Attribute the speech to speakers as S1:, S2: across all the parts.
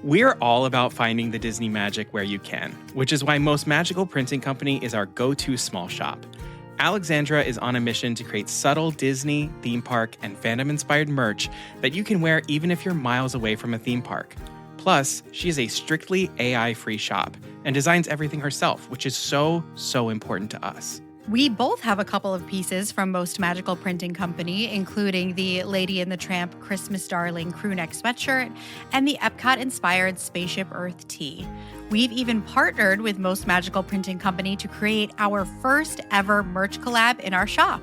S1: We're all about finding the Disney magic where you can, which is why Most Magical Printing Company is our go-to small shop. Alexandra is on a mission to create subtle Disney, theme park, and fandom-inspired merch that you can wear even if you're miles away from a theme park. Plus, she is a strictly AI-free shop and designs everything herself, which is so important to us.
S2: We both have a couple of pieces from Most Magical Printing Company, including the Lady and the Tramp Christmas Darling crewneck sweatshirt and the Epcot-inspired Spaceship Earth tee. We've even partnered with Most Magical Printing Company to create our first ever merch collab in our shop.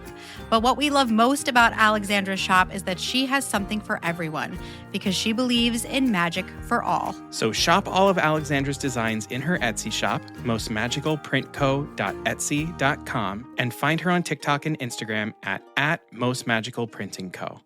S2: But what we love most about Alexandra's shop is that she has something for everyone because she believes in magic for all.
S1: So shop all of Alexandra's designs in her Etsy shop, mostmagicalprintco.etsy.com, and find her on TikTok and Instagram at @mostmagicalprintingco.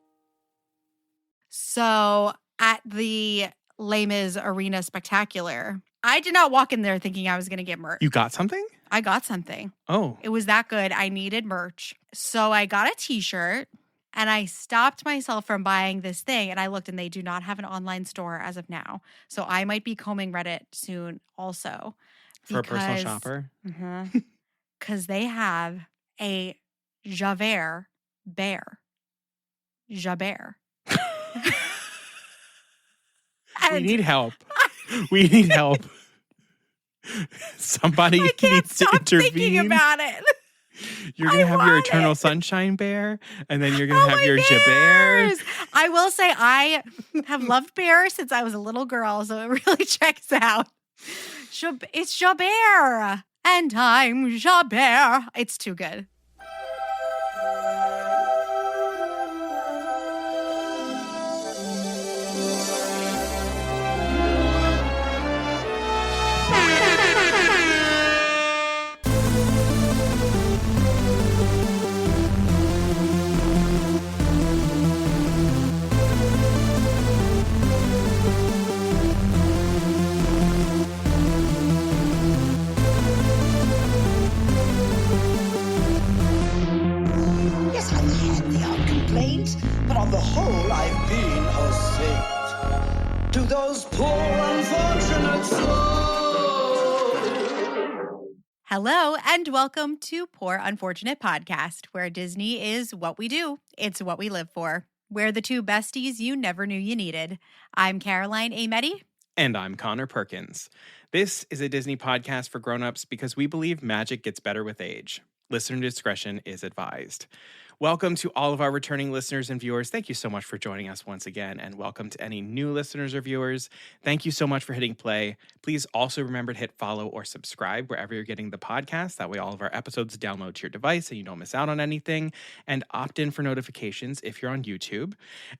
S2: So at the Les Mis Arena Spectacular, I did not walk in there thinking I was going to get merch.
S1: You got something?
S2: I got something.
S1: Oh.
S2: It was that good. I needed merch. So I got a t-shirt and I stopped myself from buying this thing. And I looked and they do not have an online store as of now. So I might be combing Reddit soon also.
S1: For a personal shopper?
S2: Because they have a Javert bear. Javert.
S1: We need help. We need help. Somebody needs to intervene.
S2: Thinking about it.
S1: You're going to have your Eternal Sunshine Bear, and then you're going to have your Jabert.
S2: I will say I have loved bears since I was a little girl, so it really checks out. It's Jabert, and I'm Jabert. It's too good.
S3: But on the whole, I've been a saint to those poor unfortunate souls.
S2: Hello, and welcome to Poor Unfortunate Podcast, where Disney is what we do. It's what we live for. We're the two besties you never knew you needed. I'm Caroline Ameti.
S1: And I'm Connor Perkins. This is a Disney podcast for grown-ups because we believe magic gets better with age. Listener discretion is advised. Welcome to all of our returning listeners and viewers. Thank you so much for joining us once again, and welcome to any new listeners or viewers. Thank you so much for hitting play. Please also remember to hit follow or subscribe wherever you're getting the podcast. That way all of our episodes download to your device and you don't miss out on anything. And opt in for notifications if you're on YouTube.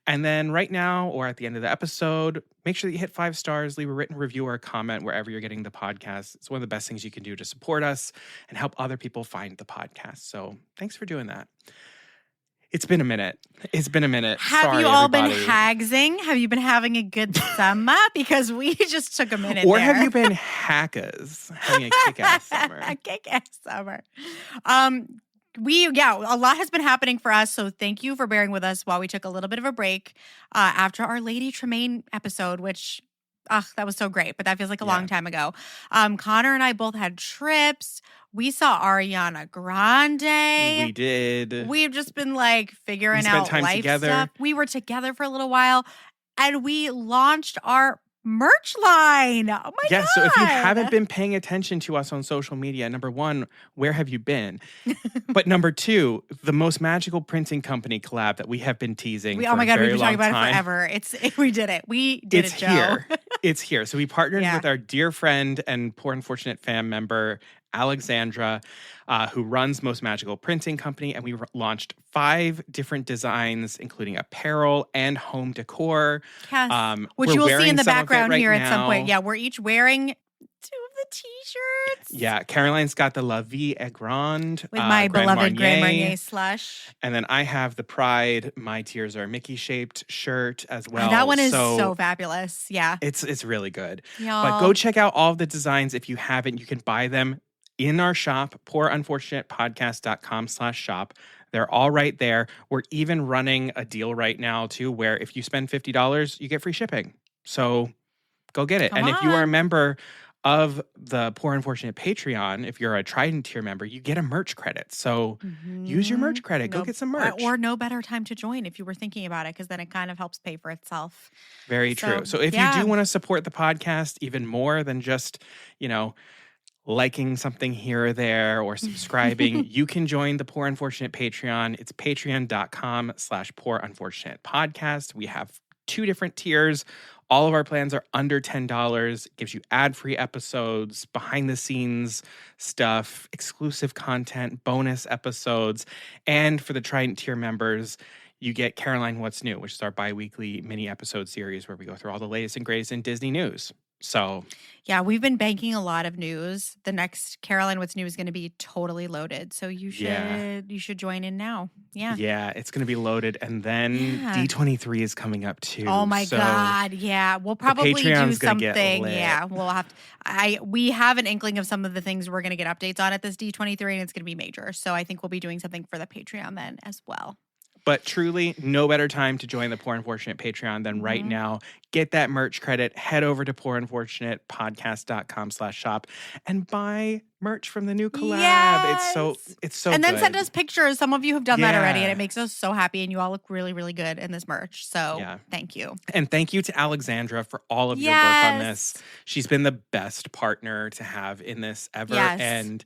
S1: And then right now or at the end of the episode, make sure that you hit 5 stars, leave a written review or a comment wherever you're getting the podcast. It's one of the best things you can do to support us and help other people find the podcast. So thanks for doing that. It's been a minute.
S2: Have
S1: Sorry,
S2: you all
S1: everybody.
S2: been hagsing? Have you been having a good summer? Because we just took a minute
S1: Or
S2: there.
S1: have you been hackers having a kick-ass summer?
S2: A kick-ass summer. A lot has been happening for us, so thank you for bearing with us while we took a little bit of a break after our Lady Tremaine episode, which, that was so great, but that feels like a long time ago. Connor and I both had trips. We saw Ariana Grande.
S1: We did.
S2: We've just been like figuring out
S1: time
S2: life
S1: together.
S2: stuff. We were together for a little while, and we launched our merch line. Oh my God.
S1: So if you haven't been paying attention to us on social media, number one, where have you been? But number two, the Most Magical Printing Company collab that we have been teasing for
S2: oh my God,
S1: a very
S2: we've been talking
S1: long
S2: about
S1: time.
S2: it forever. We did it. We did it, Joe.
S1: Here. It's here. So we partnered
S2: Yeah.
S1: with our dear friend and Poor Unfortunate fan member, Alexandra, who runs Most Magical Printing Company, and we launched 5 different designs, including apparel and home decor.
S2: Yes. Which you will see in the background here at some point. Yeah, we're each wearing 2 of the t-shirts.
S1: Yeah, Caroline's got the La Vie est Grande
S2: with my
S1: Grand
S2: beloved Grand
S1: Marnier
S2: Marnier slush.
S1: And then I have the Pride My Tears Are Mickey-shaped shirt as well.
S2: That one is so fabulous. Yeah.
S1: It's really good.
S2: Y'all.
S1: But go check out all of the designs if you haven't. You can buy them in our shop, poorunfortunatepodcast.com/shop. They're all right there. We're even running a deal right now, too, where if you spend $50, you get free shipping. So Go get it.
S2: Come
S1: And if you are a
S2: on.
S1: member of the Poor Unfortunate Patreon, if you're a Trident tier member, you get a merch credit. So use your merch credit. Go get some merch.
S2: Or no better time to join if you were thinking about it, because then it kind of helps pay for itself.
S1: Very true. So if you do want to support the podcast even more than just, liking something here or there or subscribing, you can join the Poor Unfortunate Patreon. It's patreon.com/Poor Unfortunate Podcast. We have 2 different tiers. All of our plans are under $10. It gives you ad-free episodes, behind-the-scenes stuff, exclusive content, bonus episodes. And for the Trident tier members, you get Caroline What's New, which is our bi-weekly mini-episode series where we go through all the latest and greatest in Disney news. So
S2: yeah, we've been banking a lot of news. The next Caroline What's New is going to be totally loaded. So you should join in now. Yeah.
S1: Yeah, it's going to be loaded. And then D23 is coming up too.
S2: Oh my God. Yeah. We'll probably do something. Yeah. We'll have we have an inkling of some of the things we're going to get updates on at this D23, and it's going to be major. So I think we'll be doing something for the Patreon then as well.
S1: But truly, no better time to join the Poor Unfortunate Patreon than right now. Get that merch credit. Head over to poorunfortunatepodcast.com/shop and buy merch from the new collab.
S2: Yes.
S1: It's so
S2: And then
S1: good.
S2: send us pictures. Some of you have done that already, and it makes us so happy. And you all look really, really good in this merch. So thank you.
S1: And thank you to Alexandra for all of your work on this. She's been the best partner to have in this ever.
S2: Yes.
S1: And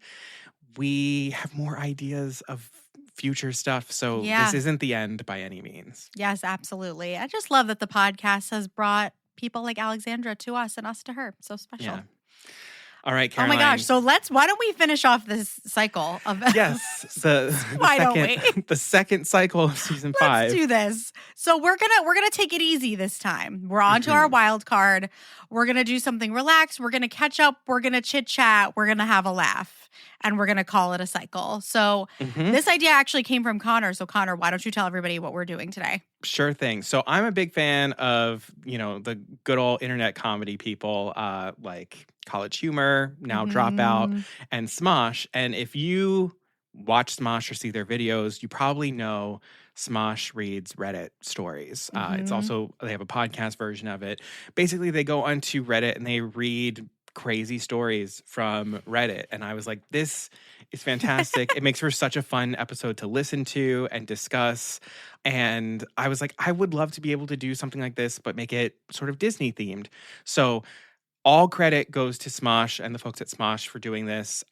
S1: we have more ideas of future stuff. So this isn't the end by any means.
S2: Yes, absolutely. I just love that the podcast has brought people like Alexandra to us and us to her. So special. Yeah.
S1: All right, Caroline.
S2: Oh my gosh. So why don't we finish off this cycle of
S1: the second cycle of season 5.
S2: Let's do this. So we're gonna take it easy this time. We're on to our wild card. We're gonna do something relaxed. We're gonna catch up. We're gonna chit chat. We're gonna have a laugh. And we're going to call it a cycle. So this idea actually came from Connor. So Connor, why don't you tell everybody what we're doing today?
S1: Sure thing. So I'm a big fan of, the good old internet comedy people like College Humor, Now Dropout, and Smosh. And if you watch Smosh or see their videos, you probably know Smosh Reads Reddit Stories. It's also, they have a podcast version of it. Basically, they go onto Reddit and they read crazy stories from Reddit. And I was like, this is fantastic. It makes for such a fun episode to listen to and discuss. And I was like, I would love to be able to do something like this, but make it sort of Disney themed. So all credit goes to Smosh and the folks at Smosh for doing this.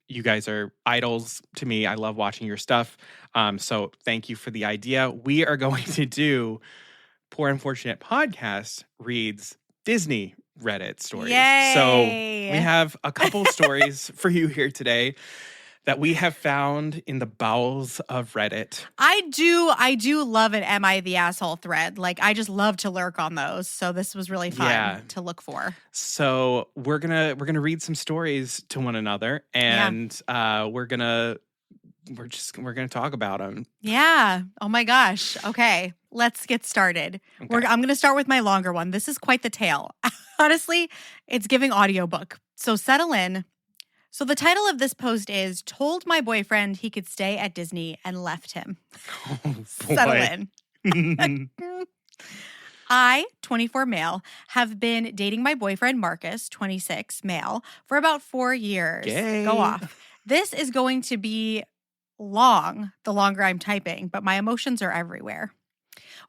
S1: You guys are idols to me. I love watching your stuff. So thank you for the idea. We are going to do Poor Unfortunate Podcast Reads Disney Reddit Stories.
S2: Yay!
S1: So we have a couple stories for you here today that we have found in the bowels of Reddit.
S2: I do love an Am I the Asshole thread. Like, I just love to lurk on those. So this was really fun to look for.
S1: So we're gonna read some stories to one another, and we're gonna talk about them.
S2: Yeah. Oh my gosh. Okay. Let's get started. Okay. I'm going to start with my longer one. This is quite the tale. Honestly, it's giving audiobook. So settle in. So the title of this post is Told My Boyfriend He Could Stay at Disney and Left Him.
S1: Oh,
S2: settle in. I, 24 male, have been dating my boyfriend Marcus, 26 male, for about 4 years.
S1: Yay.
S2: Go off. This is going to be long, the longer I'm typing, but my emotions are everywhere.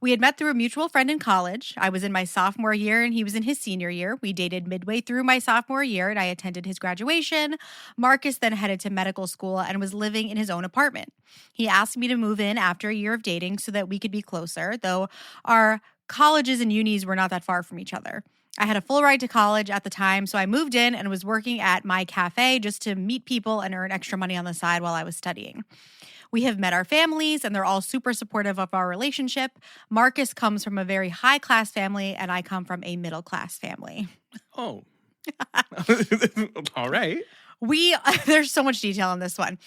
S2: We had met through a mutual friend in college. I was in my sophomore year and he was in his senior year. We dated midway through my sophomore year and I attended his graduation. Marcus then headed to medical school and was living in his own apartment. He asked me to move in after a year of dating so that we could be closer, though our colleges and unis were not that far from each other. I had a full ride to college at the time, so I moved in and was working at my cafe just to meet people and earn extra money on the side while I was studying. We have met our families, and they're all super supportive of our relationship. Marcus comes from a very high-class family, and I come from a middle-class family.
S1: Oh. All right.
S2: There's so much detail on this one.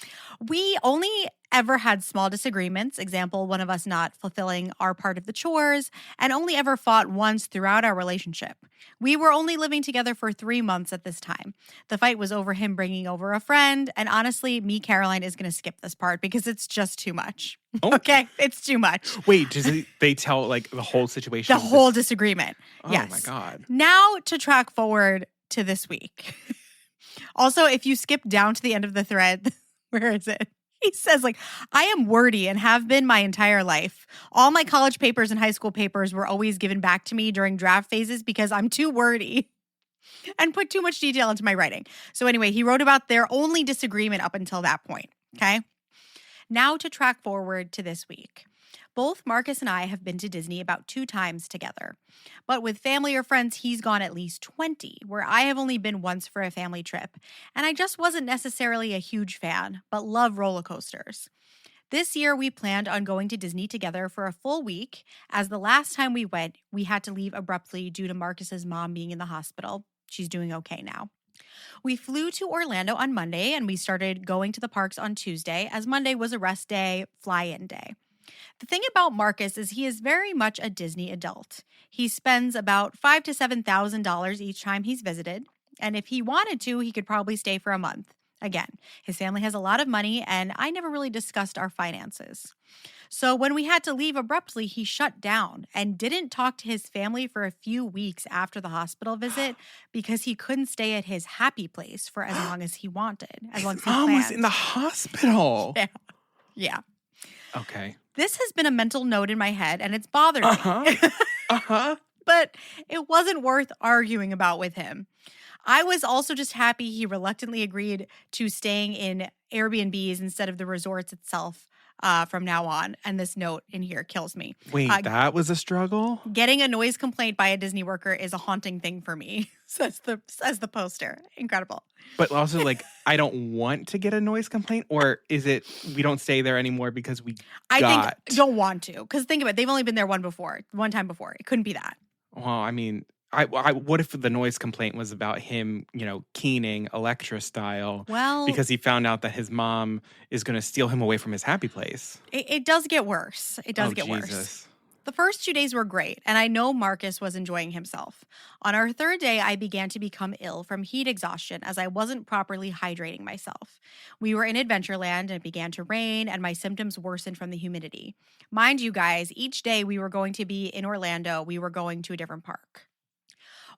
S2: We only ever had small disagreements, example, one of us not fulfilling our part of the chores, and only ever fought once throughout our relationship. We were only living together for 3 months at this time. The fight was over him bringing over a friend, and honestly, me, Caroline, is going to skip this part because it's just too much.
S1: Oh.
S2: Okay? It's too much.
S1: Wait, they tell like the whole situation?
S2: The whole disagreement.
S1: Oh
S2: yes.
S1: my God.
S2: Now to track forward to this week. Also, if you skip down to the end of the thread, where is it? He says, like, I am wordy and have been my entire life. All my college papers and high school papers were always given back to me during draft phases because I'm too wordy and put too much detail into my writing. So anyway, he wrote about their only disagreement up until that point, okay? Now to track forward to this week. Both Marcus and I have been to Disney about 2 times together. But with family or friends, he's gone at least 20, where I have only been once for a family trip. And I just wasn't necessarily a huge fan, but love roller coasters. This year, we planned on going to Disney together for a full week, as the last time we went, we had to leave abruptly due to Marcus's mom being in the hospital. She's doing okay now. We flew to Orlando on Monday, and we started going to the parks on Tuesday, as Monday was a rest day, fly-in day. The thing about Marcus is he is very much a Disney adult. He spends about $5,000 to $7,000 each time he's visited, and if he wanted to, he could probably stay for a month. Again, his family has a lot of money, and I never really discussed our finances. So when we had to leave abruptly, he shut down and didn't talk to his family for a few weeks after the hospital visit because he couldn't stay at his happy place for as long as he wanted, as long as he planned.
S1: Mom was in the hospital.
S2: Yeah.
S1: Okay.
S2: This has been a mental note in my head, and it's bothered me. But it wasn't worth arguing about with him. I was also just happy he reluctantly agreed to staying in Airbnbs instead of the resorts itself from now on. And this note in here kills me.
S1: Wait, that was a struggle?
S2: Getting a noise complaint by a Disney worker is a haunting thing for me, says the poster. Incredible.
S1: But also, like, I don't want to get a noise complaint, or is it we don't stay there anymore because
S2: I think don't want to. Because think about it, they've only been there one time before. It couldn't be that.
S1: Well, I mean, what if the noise complaint was about him, keening Electra style?
S2: Well,
S1: because he found out that his mom is going to steal him away from his happy place.
S2: It does get worse. It does get worse. The first 2 days were great, and I know Marcus was enjoying himself. On our 3rd day, I began to become ill from heat exhaustion as I wasn't properly hydrating myself. We were in Adventureland, and it began to rain, and my symptoms worsened from the humidity. Mind you guys, each day we were going to be in Orlando, we were going to a different park.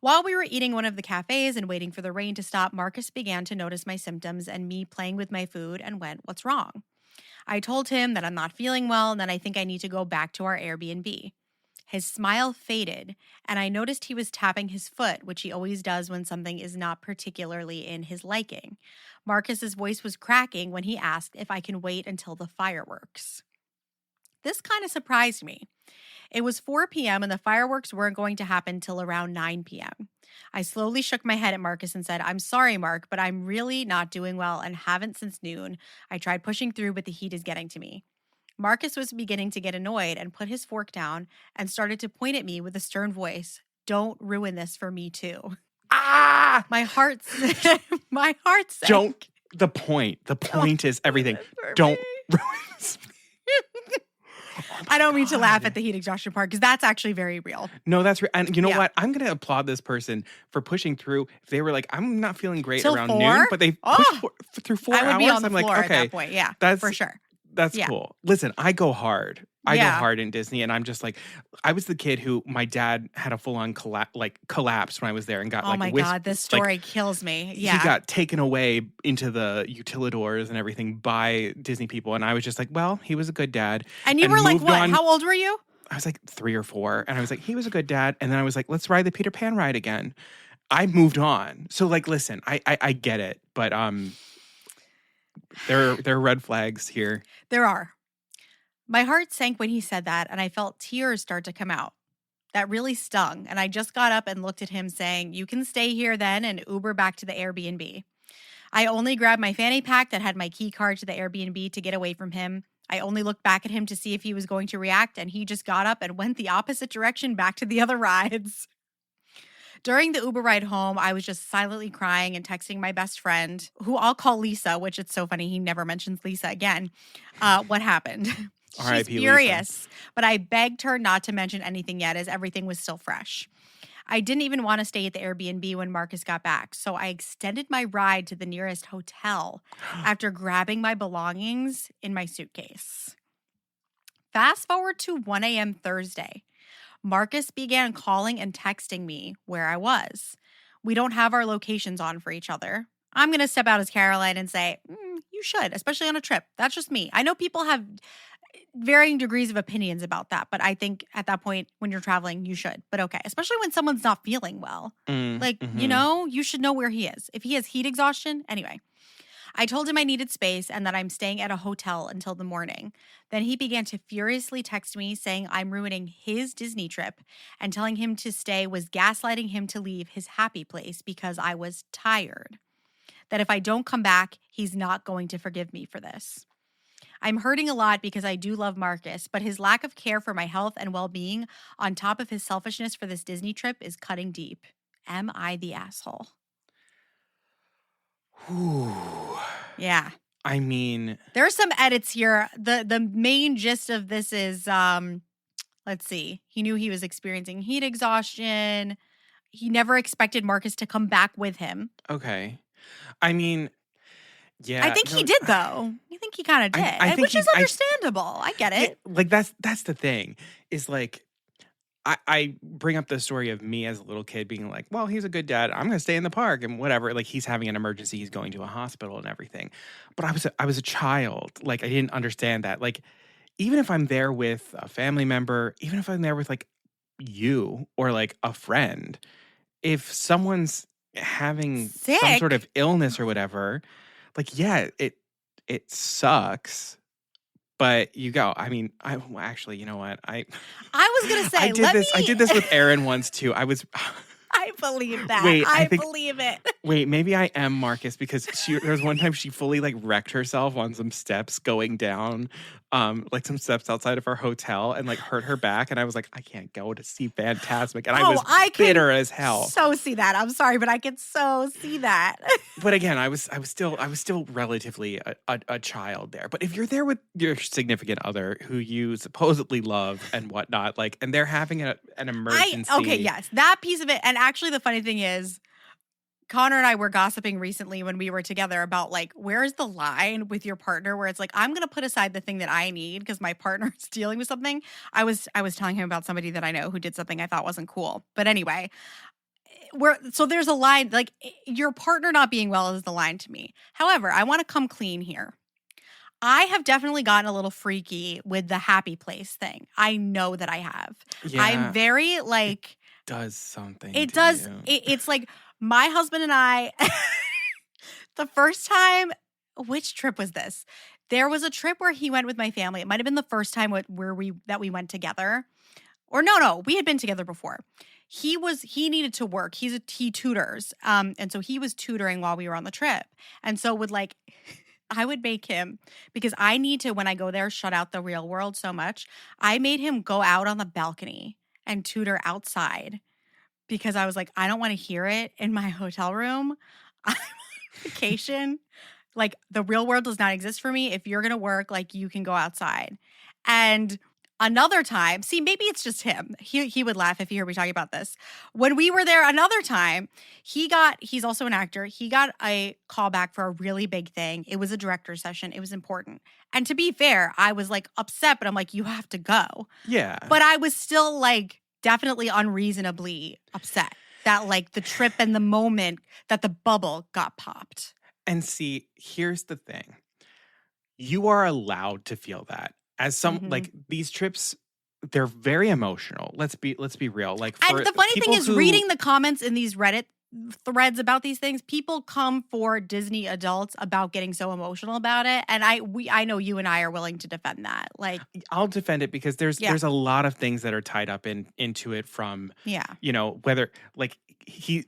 S2: While we were eating one of the cafes and waiting for the rain to stop, Marcus began to notice my symptoms and me playing with my food and went, "What's wrong?" I told him that I'm not feeling well and that I think I need to go back to our Airbnb. His smile faded, and I noticed he was tapping his foot, which he always does when something is not particularly in his liking. Marcus's voice was cracking when he asked if I can wait until the fireworks. This kind of surprised me. It was 4 p.m. and the fireworks weren't going to happen till around 9 p.m. I slowly shook my head at Marcus and said, "I'm sorry, Mark, but I'm really not doing well and haven't since noon. I tried pushing through, but the heat is getting to me." Marcus was beginning to get annoyed and put his fork down and started to point at me with a stern voice. "Don't ruin this for me too."
S1: Ah!
S2: My heart sank.
S1: Don't. The point is everything. Don't ruin this.
S2: I don't mean to laugh at the heat exhaustion part because that's actually very real.
S1: No, that's real. And you know what? I'm going to applaud this person for pushing through. If they were like, I'm not feeling great
S2: Till
S1: around
S2: 4?
S1: noon, but they pushed through 4 hours.
S2: I would be on the
S1: I'm
S2: floor
S1: like, okay,
S2: at that point. Yeah,
S1: that's
S2: for sure.
S1: That's cool. Listen, I go hard. I go hard in Disney, and I'm just like, I was the kid who my dad had a full-on collapse when I was there and got
S2: oh my God, this story kills me. Yeah.
S1: He got taken away into the utilidors and everything by Disney people, and I was just like, well, he was a good dad.
S2: And you were like, what? How old were you?
S1: I was like 3 or 4, and I was like, he was a good dad. And then I was like, let's ride the Peter Pan ride again. I moved on. So like, listen, I get it, but there are red flags here.
S2: There are. My heart sank when he said that, and I felt tears start to come out. That really stung, and I just got up and looked at him saying, "You can stay here then and Uber back to the Airbnb." I only grabbed my fanny pack that had my key card to the Airbnb to get away from him. I only looked back at him to see if he was going to react, and he just got up and went the opposite direction back to the other rides. During the Uber ride home, I was just silently crying and texting my best friend, who I'll call Lisa, which it's so funny. He never mentions Lisa again. What happened? She's
S1: R.I.P.
S2: furious, but I begged her not to mention anything yet as everything was still fresh. I didn't even want to stay at the Airbnb when Marcus got back, so I extended my ride to the nearest hotel after grabbing my belongings in my suitcase. Fast forward to 1 a.m. Thursday. Marcus began calling and texting me where I was. We don't have our locations on for each other. I'm going to step out as Caroline and say, you should, especially on a trip. That's just me. I know people have varying degrees of opinions about that, but I think at that point when you're traveling, you should. But okay, especially when someone's not feeling well. You should know where he is. If he has heat exhaustion, anyway. I told him I needed space and that I'm staying at a hotel until the morning. Then he began to furiously text me saying I'm ruining his Disney trip and telling him to stay was gaslighting him to leave his happy place because I was tired. That if I don't come back, he's not going to forgive me for this. I'm hurting a lot because I do love Marcus, but his lack of care for my health and well-being on top of his selfishness for this Disney trip is cutting deep. Am I the asshole?
S1: Ooh.
S2: Yeah.
S1: I mean,
S2: there are some edits here. The main gist of this is, let's see. He knew he was experiencing heat exhaustion. He never expected Marcus to come back with him.
S1: Okay. I mean, yeah.
S2: I think he did, though. I think he kind of did, which is understandable. I get it.
S1: Like, that's the thing, is like, I bring up the story of me as a little kid being like, well, he's a good dad. I'm going to stay in the park and whatever. Like, he's having an emergency. He's going to a hospital and everything. But I was a child. Like, I didn't understand that. Like, even if I'm there with a family member, even if I'm there with like you or like a friend, if someone's having some sort of illness or whatever, like, yeah, it sucks. But you go. I mean, actually, you know what? I
S2: was gonna say
S1: I did this with Erin once too. I
S2: believe that. I believe it.
S1: Wait, maybe I am Marcus because there was one time she fully like wrecked herself on some steps going down, like some steps outside of our hotel and like hurt her back. And I was like, I can't go to see Fantasmic. And I was bitter as hell.
S2: So see that. I'm sorry, but I can so see that.
S1: But again, I was still relatively a child there. But if you're there with your significant other who you supposedly love and whatnot, like, and they're having an emergency.
S2: Okay, yes, that piece of it. And actually, the funny thing is, Connor and I were gossiping recently when we were together about like, where's the line with your partner where it's like, I'm going to put aside the thing that I need because my partner is dealing with something. I was telling him about somebody that I know who did something I thought wasn't cool. But anyway, so there's a line, like your partner not being well is the line to me. However, I want to come clean here. I have definitely gotten a little freaky with the happy place thing. I know that I have.
S1: Yeah,
S2: I'm very like.
S1: It does something.
S2: It does. It's like. My husband and I, the first time, which trip was this? There was a trip where he went with my family. It might have been the first time where we went together. Or no, we had been together before. He needed to work. He tutors. And so he was tutoring while we were on the trip. And so I would make him, because I need to, when I go there, shut out the real world so much. I made him go out on the balcony and tutor outside. Because I was like, I don't want to hear it in my hotel room. I'm on vacation. Like, the real world does not exist for me. If you're going to work, like, you can go outside. And another time, see, maybe it's just him. He would laugh if he heard me talking about this. When we were there another time, he's also an actor. He got a call back for a really big thing. It was a director's session. It was important. And to be fair, I was, like, upset, but I'm like, you have to go.
S1: Yeah.
S2: But I was still, like, definitely unreasonably upset that like the trip and the moment that the bubble got popped.
S1: And see, here's the thing. You are allowed to feel that. As some like these trips, they're very emotional. Let's be real. Like,
S2: and the funny thing is, reading the comments in these Reddit threads about these things, people come for Disney adults about getting so emotional about it, and I know you and I are willing to defend that. Like,
S1: I'll defend it because there's a lot of things that are tied up into it from you know, whether like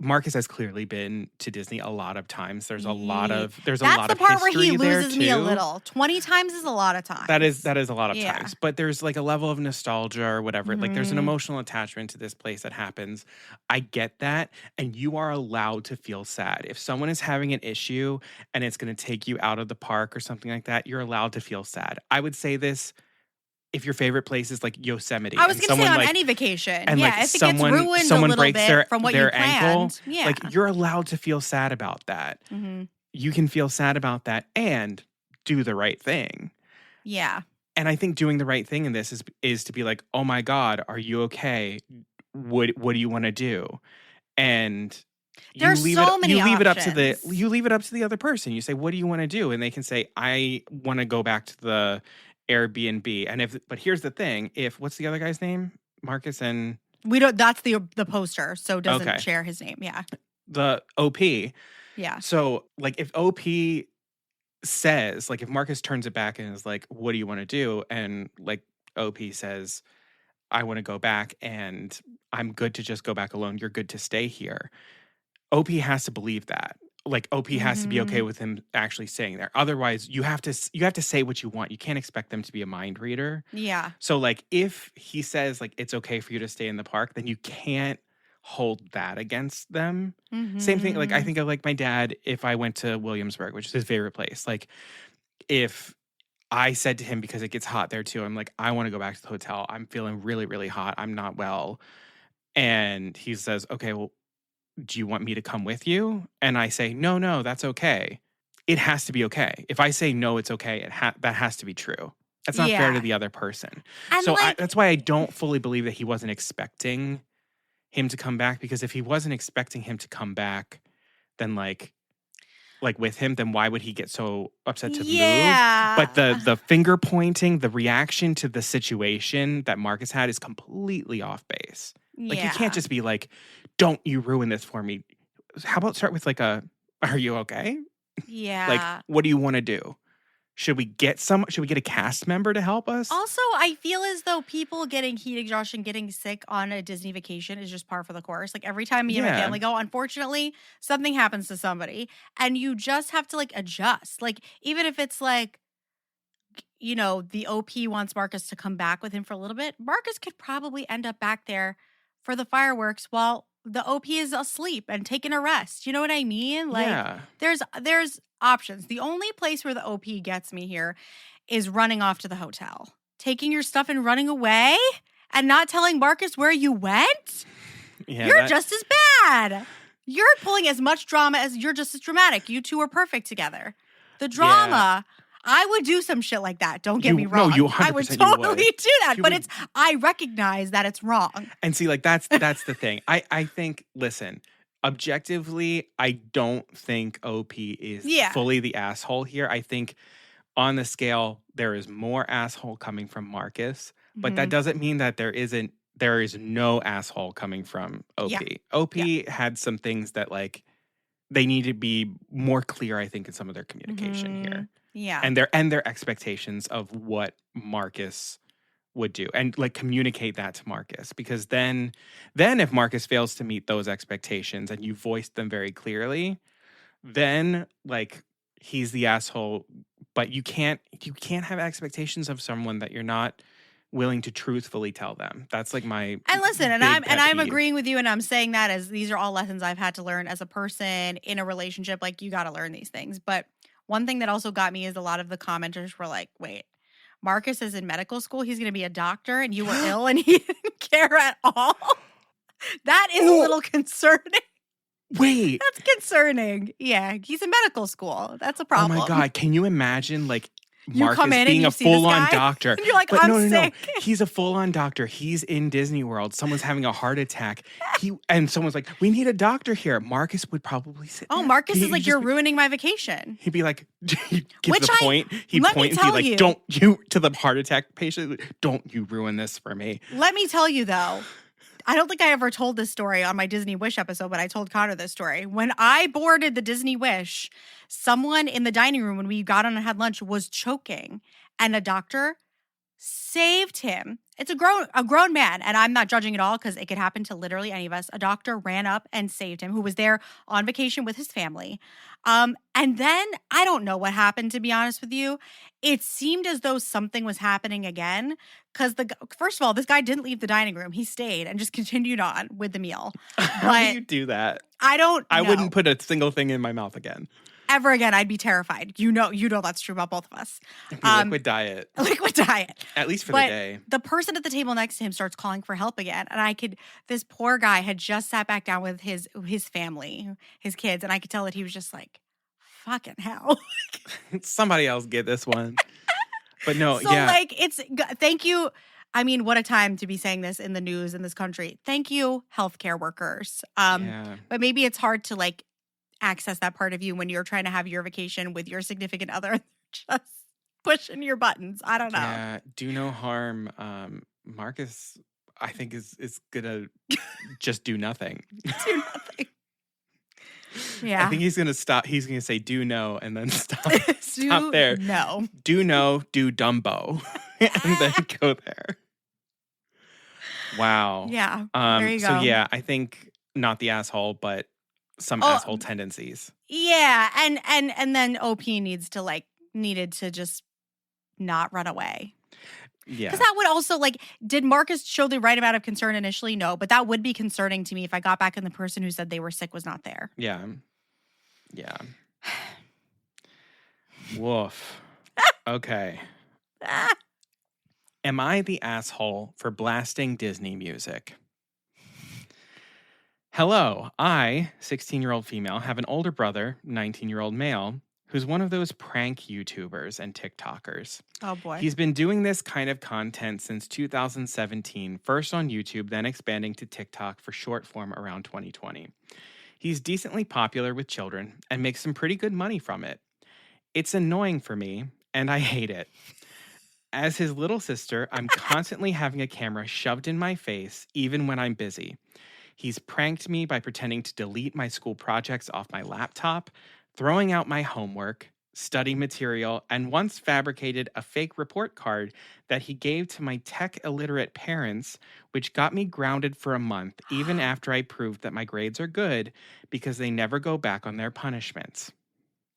S1: Marcus has clearly been to Disney a lot of times. There's a lot of
S2: That's
S1: history
S2: the part where he
S1: there
S2: loses me a
S1: too.
S2: little. 20 times is a lot of times.
S1: That is a lot of
S2: Yeah.
S1: times. But there's like a level of nostalgia or whatever. Like there's an
S2: Mhm.
S1: emotional attachment to this place that happens. I get that. And you are allowed to feel sad. If someone is having an issue and it's going to take you out of the park or something like that, you're allowed to feel sad. I would say this if your favorite place is like Yosemite.
S2: I was
S1: and
S2: going to say on
S1: like,
S2: any vacation.
S1: and
S2: Yeah,
S1: like
S2: if it gets
S1: someone
S2: ruined a little
S1: breaks
S2: bit from what you
S1: their
S2: planned.
S1: ankle,
S2: Yeah.
S1: like you're allowed to feel sad about that.
S2: Mhm.
S1: You can feel sad about that and do the right thing.
S2: Yeah.
S1: And I think doing the right thing in this is to be like, oh my God, are you okay? What do you want to do? And
S2: There's so many
S1: you leave it up to
S2: options.
S1: the other person. You say, what do you want to do? And they can say, I want to go back to the Airbnb. But here's the thing: what's the other guy's name? Marcus and
S2: We don't. That's the poster, so doesn't
S1: Okay.
S2: share his name. Yeah.
S1: the OP.
S2: Yeah.
S1: So like if OP says, like if Marcus turns it back and is like, what do you want to do? And like OP says, I want to go back and I'm good to just go back alone. You're good to stay here. OP has to believe that. Like OP has to be okay with him actually staying there. Otherwise, you have to say what you want. You can't expect them to be a mind reader.
S2: Yeah.
S1: So like if he says like it's okay for you to stay in the park, then you can't hold that against them. Same thing, like I think of like my dad, if I went to Williamsburg, which is his favorite place, like if I said to him, because it gets hot there too, I'm like, I want to go back to the hotel. I'm feeling really, really hot. I'm not well. And he says, okay, well, do you want me to come with you? And I say, no, that's okay. It has to be okay. If I say no, it's okay. That has to be true. That's not fair to the other person.
S2: And
S1: so
S2: like,
S1: that's why I don't fully believe that he wasn't expecting him to come back, because if he wasn't expecting him to come back, then like with him, then why would he get so upset to move? But the finger pointing, the reaction to the situation that Marcus had is completely off base. Like you can't just be like, don't you ruin this for me. How about start with like are you okay?
S2: Yeah.
S1: Like, what do you want to do? Should we get a cast member to help us?
S2: Also, I feel as though people getting heat exhaustion, getting sick on a Disney vacation is just par for the course. Like every time me and my family go, unfortunately, something happens to somebody and you just have to like adjust. Like even if it's like, you know, the OP wants Marcus to come back with him for a little bit, Marcus could probably end up back there for the fireworks while the OP is asleep and taking a rest. You know what I mean? Like there's options. The only place where the OP gets me here is running off to the hotel. Taking your stuff and running away and not telling Marcus where you went?
S1: Yeah,
S2: you're just as bad. You're pulling as much drama as you're just as dramatic. You two are perfect together. The drama, I would do some shit like that. Don't get me wrong.
S1: No, you 100%
S2: I would totally do that.
S1: You
S2: but
S1: would.
S2: I recognize that it's wrong.
S1: And see, like that's the thing. I think, listen, objectively, I don't think OP is fully the asshole here. I think on the scale, there is more asshole coming from Marcus, but that doesn't mean that there is no asshole coming from OP.
S2: Yeah.
S1: OP had some things that like they need to be more clear, I think, in some of their communication here.
S2: Yeah.
S1: And their expectations of what Marcus would do, and like communicate that to Marcus, because then if Marcus fails to meet those expectations and you voiced them very clearly, then like he's the asshole. But you can't have expectations of someone that you're not willing to truthfully tell them. That's like my
S2: and listen, and
S1: big pet
S2: I'm
S1: peeve.
S2: agreeing with you, and I'm saying that as these are all lessons I've had to learn as a person in a relationship. Like you got to learn these things. But one thing that also got me is a lot of the commenters were like, "Wait, Marcus is in medical school. He's going to be a doctor, and you were ill, and he didn't care at all." That is a little concerning.
S1: Wait,
S2: that's concerning. Yeah, he's in medical school. That's a problem.
S1: Oh my God, can you imagine like
S2: you
S1: Marcus
S2: come in
S1: being
S2: and
S1: a full-on doctor?
S2: And you're like,
S1: but
S2: I'm sick.
S1: No. He's a full-on doctor. He's in Disney World. Someone's having a heart attack. And someone's like, we need a doctor here. Marcus would probably sit there.
S2: Marcus is like, you're ruining my vacation.
S1: He'd be like, he'd give the point. He'd point and be like, don't you, to the heart attack patient, don't you ruin this for me.
S2: Let me tell you though, I don't think I ever told this story on my Disney Wish episode, but I told Connor this story. When I boarded the Disney Wish, someone in the dining room when we got on and had lunch was choking, and a doctor saved him. It's a grown man, and I'm not judging at all because it could happen to literally any of us. A doctor ran up and saved him, who was there on vacation with his family. And then I don't know what happened, to be honest with you. It seemed as though something was happening again because first of all, this guy didn't leave the dining room. He stayed and just continued on with the meal.
S1: How do you do that?
S2: I don't know.
S1: I wouldn't put a single thing in my mouth again.
S2: Ever again, I'd be terrified. You know that's true about both of us.
S1: Liquid diet.
S2: Liquid diet.
S1: At least for the day.
S2: The person at the table next to him starts calling for help again. And this poor guy had just sat back down with his family, his kids. And I could tell that he was just like, fucking hell.
S1: Somebody else get this one. But no,
S2: so thank you. I mean, what a time to be saying this in the news in this country. Thank you, healthcare workers. But maybe it's hard to access that part of you when you're trying to have your vacation with your significant other, just pushing your buttons. I don't know.
S1: Yeah, do no harm. Marcus, I think is gonna just do nothing.
S2: Do nothing. Yeah,
S1: I think he's gonna stop. He's gonna say do no and then stop. Stop there.
S2: No.
S1: Do no. Do Dumbo, and then go there. Wow.
S2: Yeah. There you go.
S1: So yeah, I think not the asshole, but some asshole tendencies.
S2: Yeah, and then OP needed to just not run away.
S1: Yeah.
S2: Because that would also, did Marcus show the right amount of concern initially? No, but that would be concerning to me if I got back and the person who said they were sick was not there.
S1: Yeah. Yeah. Woof. Okay. Am I the asshole for blasting Disney music? Hello, I, 16-year-old female, have an older brother, 19-year-old male, who's one of those prank YouTubers and TikTokers.
S2: Oh, boy.
S1: He's been doing this kind of content since 2017, first on YouTube, then expanding to TikTok for short form around 2020. He's decently popular with children and makes some pretty good money from it. It's annoying for me, and I hate it. As his little sister, I'm constantly having a camera shoved in my face, even when I'm busy. He's pranked me by pretending to delete my school projects off my laptop, throwing out my homework, study material, and once fabricated a fake report card that he gave to my tech-illiterate parents, which got me grounded for a month, even after I proved that my grades are good because they never go back on their punishments.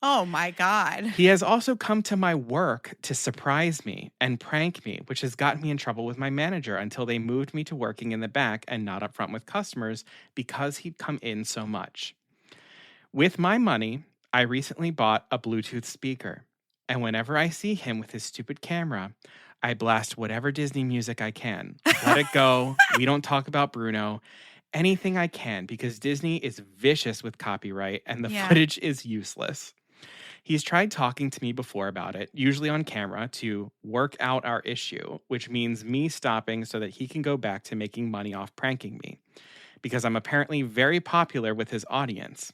S2: Oh, my God.
S1: He has also come to my work to surprise me and prank me, which has gotten me in trouble with my manager until they moved me to working in the back and not up front with customers because he'd come in so much. With my money, I recently bought a Bluetooth speaker, and whenever I see him with his stupid camera, I blast whatever Disney music I can. Let it go. We don't talk about Bruno. Anything I can, because Disney is vicious with copyright and the footage is useless. He's tried talking to me before about it, usually on camera, to work out our issue, which means me stopping so that he can go back to making money off pranking me, because I'm apparently very popular with his audience.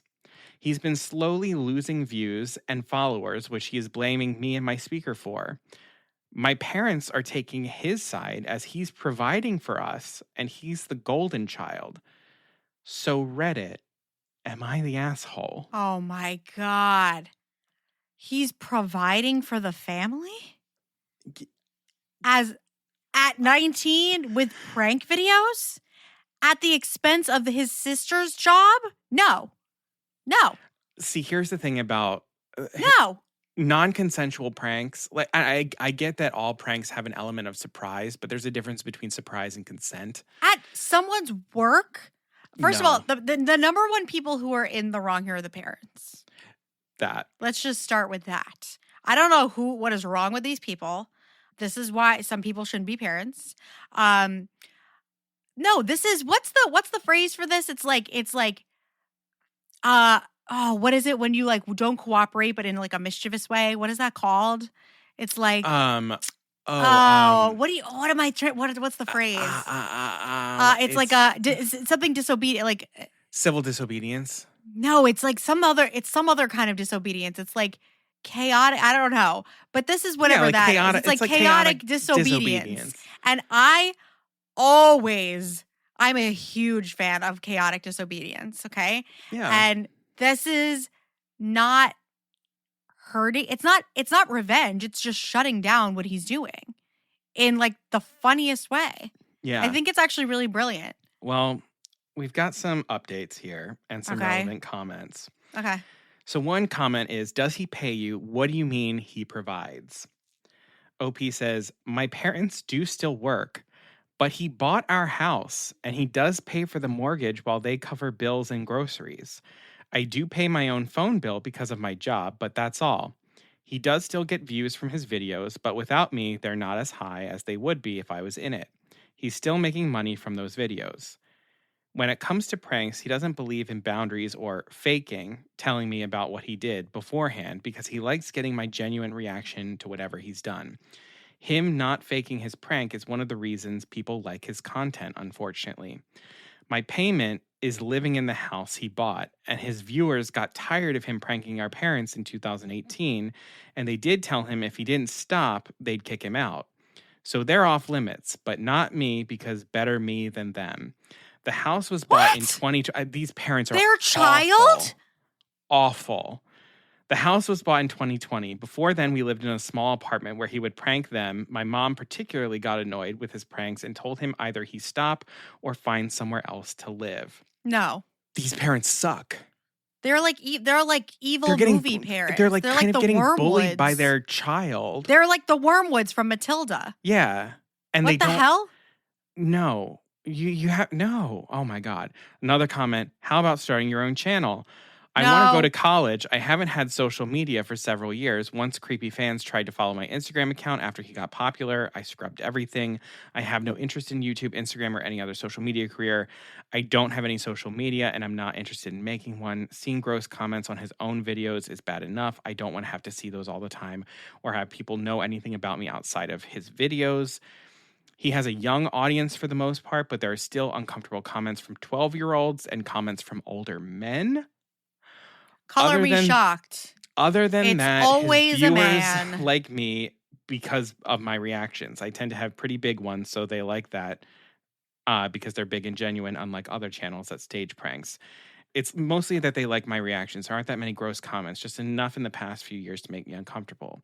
S1: He's been slowly losing views and followers, which he is blaming me and my speaker for. My parents are taking his side as he's providing for us, and he's the golden child. So Reddit, am I the asshole?
S2: Oh, my God. He's providing for the family? As at 19 with prank videos? At the expense of his sister's job? No.
S1: See, here's the thing about
S2: no
S1: non-consensual pranks. I get that all pranks have an element of surprise, but there's a difference between surprise and consent.
S2: At someone's work? First of all, the number one people who are in the wrong here are the parents. Let's just start with that. I don't know what is wrong with these people. This is why some people shouldn't be parents. No, this is what's the phrase for this? It's like what is it when you don't cooperate but in a mischievous way? What is that called? It's like what's the phrase? It's something disobedient,
S1: civil disobedience.
S2: No, it's some other kind of disobedience. It's chaotic. I don't know. But this is whatever that is. It's chaotic disobedience. And I'm a huge fan of chaotic disobedience. Okay.
S1: Yeah.
S2: And this is not hurting. It's not revenge. It's just shutting down what he's doing. in like the funniest way.
S1: Yeah.
S2: I think it's actually really brilliant.
S1: Well, we've got some updates here and some
S2: Okay.
S1: relevant comments.
S2: Okay.
S1: So one comment is, does he pay you? What do you mean he provides? OP says, my parents do still work, but he bought our house and he does pay for the mortgage while they cover bills and groceries. I do pay my own phone bill because of my job, but that's all. He does still get views from his videos, but without me, they're not as high as they would be if I was in it. He's still making money from those videos. When it comes to pranks, he doesn't believe in boundaries or faking telling me about what he did beforehand because he likes getting my genuine reaction to whatever he's done. Him not faking his prank is one of the reasons people like his content, unfortunately. My payment is living in the house he bought, and his viewers got tired of him pranking our parents in 2018, and they did tell him if he didn't stop, they'd kick him out. So they're off limits, but not me because better me than them. The house was bought in 2020. These parents are
S2: their child?
S1: Awful. The house was bought in 2020. Before then, we lived in a small apartment where he would prank them. My mom particularly got annoyed with his pranks and told him either he stop or find somewhere else to live.
S2: No.
S1: These parents suck.
S2: They're like evil movie parents.
S1: They're like kind of getting
S2: Wormwoods.
S1: bullied by their child.
S2: They're like the Wormwoods from Matilda.
S1: Yeah. And
S2: what the hell?
S1: No. You have no. Oh my God. Another comment. How about starting your own channel? I want to go to college. I haven't had social media for several years. Once creepy fans tried to follow my Instagram account after he got popular, I scrubbed everything. I have no interest in YouTube, Instagram, or any other social media career. I don't have any social media, and I'm not interested in making one. Seeing gross comments on his own videos is bad enough. I don't want to have to see those all the time or have people know anything about me outside of his videos. He has a young audience for the most part, but there are still uncomfortable comments from 12-year-olds and comments from older men.
S2: Color me shocked.
S1: Other than that,
S2: always
S1: his viewers
S2: a man.
S1: like me because of my reactions. I tend to have pretty big ones, so they like that because they're big and genuine, unlike other channels that stage pranks. It's mostly that they like my reactions. There aren't that many gross comments, just enough in the past few years to make me uncomfortable.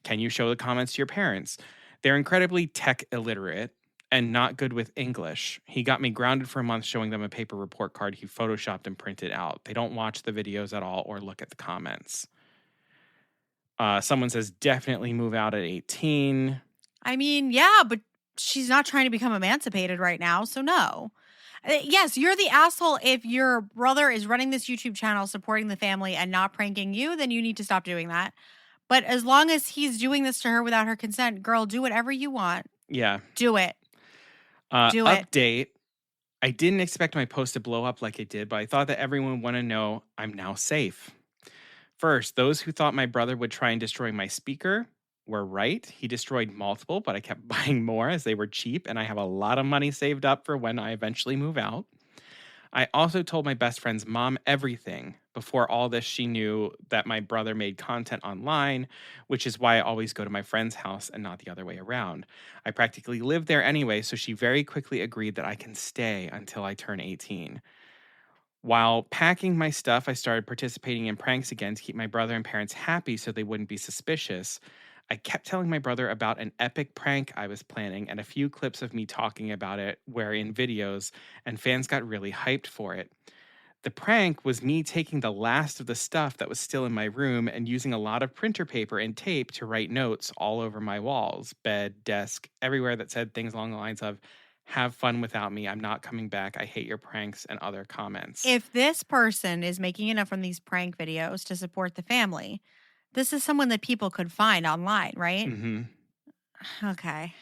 S1: Can you show the comments to your parents? They're incredibly tech illiterate and not good with English. He got me grounded for a month showing them a paper report card he photoshopped and printed out. They don't watch the videos at all or look at the comments. Someone says, definitely move out at 18.
S2: I mean, yeah, but she's not trying to become emancipated right now, so no. Yes, you're the asshole if your brother is running this YouTube channel, supporting the family, and not pranking you, then you need to stop doing that. But as long as he's doing this to her without her consent, girl, do whatever you want.
S1: Yeah.
S2: Do it. Do it.
S1: Update. I didn't expect my post to blow up like it did, but I thought that everyone would want to know I'm now safe. First, those who thought my brother would try and destroy my speaker were right. He destroyed multiple, but I kept buying more as they were cheap, and I have a lot of money saved up for when I eventually move out. I also told my best friend's mom everything. Before all this, she knew that my brother made content online, which is why I always go to my friend's house and not the other way around. I practically live there anyway, so she very quickly agreed that I can stay until I turn 18. While packing my stuff, I started participating in pranks again to keep my brother and parents happy so they wouldn't be suspicious. I kept telling my brother about an epic prank I was planning and a few clips of me talking about it were in videos, and fans got really hyped for it. The prank was me taking the last of the stuff that was still in my room and using a lot of printer paper and tape to write notes all over my walls, bed, desk, everywhere that said things along the lines of, have fun without me, I'm not coming back, I hate your pranks, and other comments.
S2: If this person is making enough from these prank videos to support the family, this is someone that people could find online, right?
S1: Mm-hmm.
S2: Okay.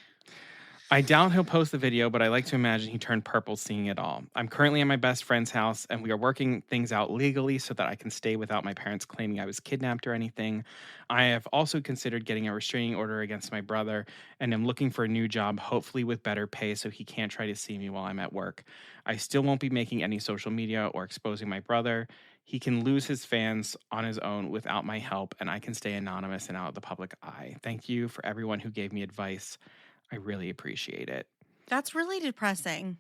S1: I doubt he'll post the video, but I like to imagine he turned purple seeing it all. I'm currently at my best friend's house, and we are working things out legally so that I can stay without my parents claiming I was kidnapped or anything. I have also considered getting a restraining order against my brother, and am looking for a new job, hopefully with better pay, so he can't try to see me while I'm at work. I still won't be making any social media or exposing my brother. He can lose his fans on his own without my help, and I can stay anonymous and out of the public eye. Thank you for everyone who gave me advice. I really appreciate it.
S2: That's really depressing.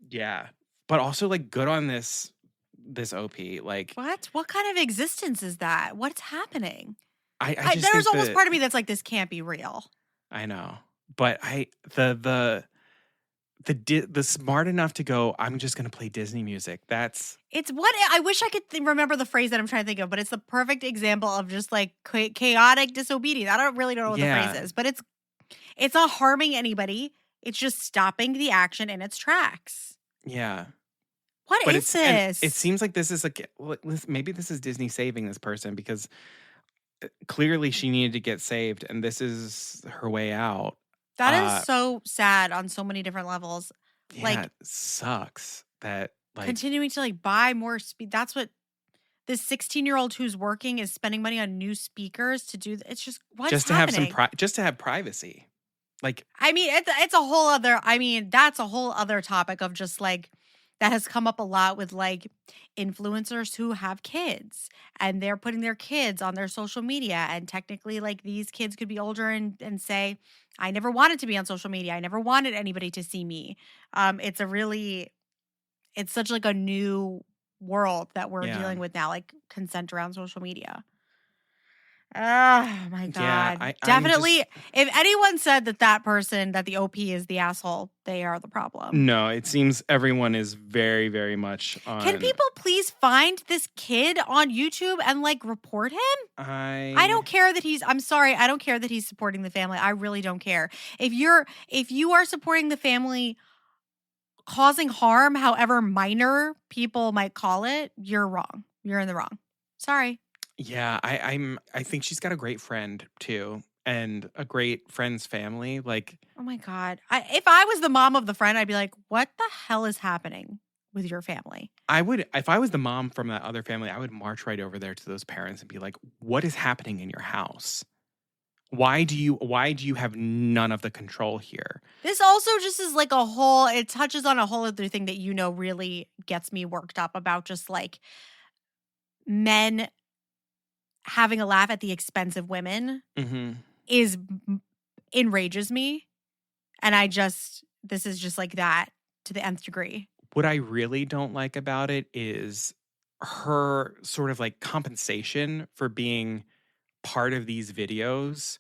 S1: Yeah. But also like good on this OP. Like
S2: what kind of existence is that? What's happening?
S1: I just
S2: there's
S1: think
S2: almost part of me that's like, this can't be real.
S1: I know. but the smart enough to go, I'm just going to play Disney music.
S2: It's what I wish I could remember the phrase that I'm trying to think of, but it's the perfect example of just like chaotic disobedience. I don't really know what the phrase is, but it's not harming anybody. It's just stopping the action in its tracks.
S1: Yeah.
S2: What is this?
S1: It seems like this is maybe this is Disney saving this person because clearly she needed to get saved and this is her way out.
S2: That is so sad on so many different levels.
S1: Yeah,
S2: like,
S1: it sucks that like
S2: continuing to like buy more speed. That's what this 16-year-old who's working is spending money on new speakers to do. It's just what's
S1: just to
S2: happening?
S1: have just to have privacy. Like,
S2: I mean, it's a whole other. I mean, that's a whole other topic of just like that has come up a lot with like influencers who have kids and they're putting their kids on their social media. And technically, like these kids could be older and say, I never wanted to be on social media. I never wanted anybody to see me. It's such like a new world that we're dealing with now, like consent around social media. Oh my God.
S1: Yeah,
S2: definitely. If anyone said that person, that the OP is the asshole, they are the problem.
S1: No, it seems everyone is very, very much on.
S2: Can people please find this kid on YouTube and like report him? I don't care that I'm sorry. I don't care that he's supporting the family. I really don't care. If you are supporting the family causing harm, however minor people might call it, you're wrong. You're in the wrong. Sorry.
S1: Yeah, I think she's got a great friend too, and a great friend's family. Like,
S2: oh my God, if I was the mom of the friend, I'd be like, "What the hell is happening with your family?"
S1: If I was the mom from that other family, I would march right over there to those parents and be like, "What is happening in your house? Why do you have none of the control here?"
S2: This also just is like it touches on a whole other thing that really gets me worked up about, just like men having a laugh at the expense of women enrages me. And this is just like that to the nth degree.
S1: What I really don't like about it is her sort of like compensation for being part of these videos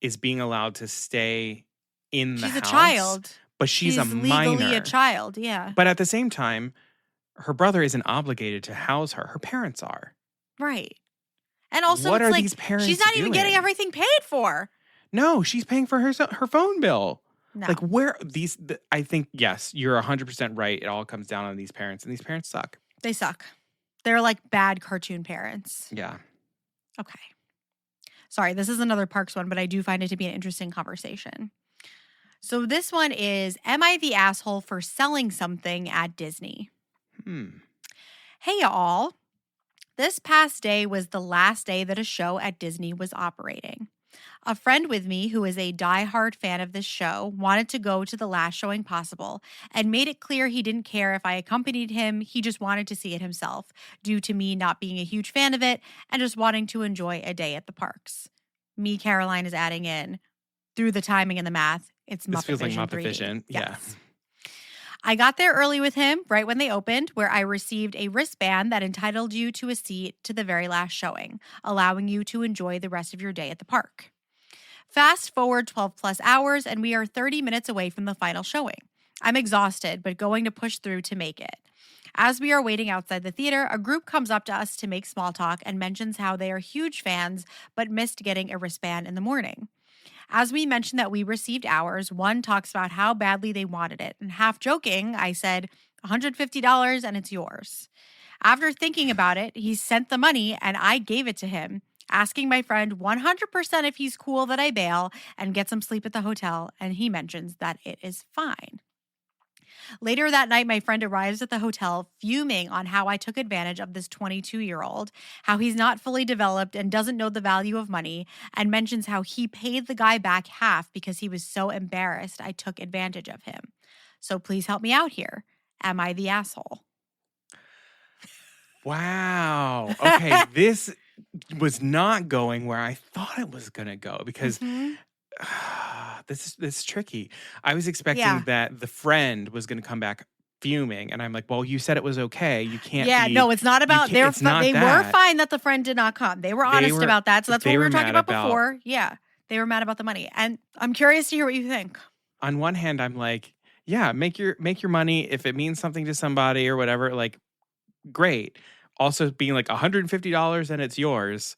S1: is being allowed to stay in the house.
S2: She's a child.
S1: But she's a minor.
S2: Legally a child, yeah.
S1: But at the same time, her brother isn't obligated to house her. Her parents are.
S2: Right. And also,
S1: what
S2: it's
S1: are
S2: like
S1: these parents
S2: she's not even
S1: doing?
S2: getting everything paid for.
S1: No, she's paying for her phone bill.
S2: No.
S1: Like I think, yes, you're 100% right. It all comes down on these parents, and these parents suck.
S2: They suck. They're like bad cartoon parents.
S1: Yeah.
S2: Okay. Sorry, this is another Parks one, but I do find it to be an interesting conversation. So this one is, am I the asshole for selling something at Disney? Hey, y'all. This past day was the last day that a show at Disney was operating. A friend with me, who is a diehard fan of this show, wanted to go to the last showing possible and made it clear he didn't care if I accompanied him. He just wanted to see it himself, due to me not being a huge fan of it and just wanting to enjoy a day at the parks. Me, Caroline, is adding in, through the timing and the math, it's Muppet
S1: Vision. This feels like Muppet
S2: 3D.
S1: Vision.
S2: Yes.
S1: Yeah.
S2: I got there early with him, right when they opened, where I received a wristband that entitled you to a seat to the very last showing, allowing you to enjoy the rest of your day at the park. Fast forward 12 plus hours, and we are 30 minutes away from the final showing. I'm exhausted, but going to push through to make it. As we are waiting outside the theater, a group comes up to us to make small talk and mentions how they are huge fans, but missed getting a wristband in the morning. As we mentioned that we received ours, one talks about how badly they wanted it. And half joking, I said, $150 and it's yours. After thinking about it, he sent the money and I gave it to him, asking my friend 100% if he's cool that I bail and get some sleep at the hotel. And he mentions that it is fine. Later that night, my friend arrives at the hotel fuming on how I took advantage of this 22-year-old, how he's not fully developed and doesn't know the value of money, and mentions how he paid the guy back half because he was so embarrassed I took advantage of him. So please help me out here. Am I the asshole?
S1: Wow. Okay, this was not going where I thought it was going to go because this is tricky. I was expecting that the friend was going to come back fuming, and I'm like, well, you said it was okay. You can't.
S2: Yeah, no, it's not about. They were fine that the friend did not come. They were honest about that. So that's what we were talking about before. Yeah, They were mad about the money. And I'm curious to hear what you think.
S1: On one hand, I'm like, yeah, make your money if it means something to somebody or whatever, like, great. Also being like $150 and it's yours.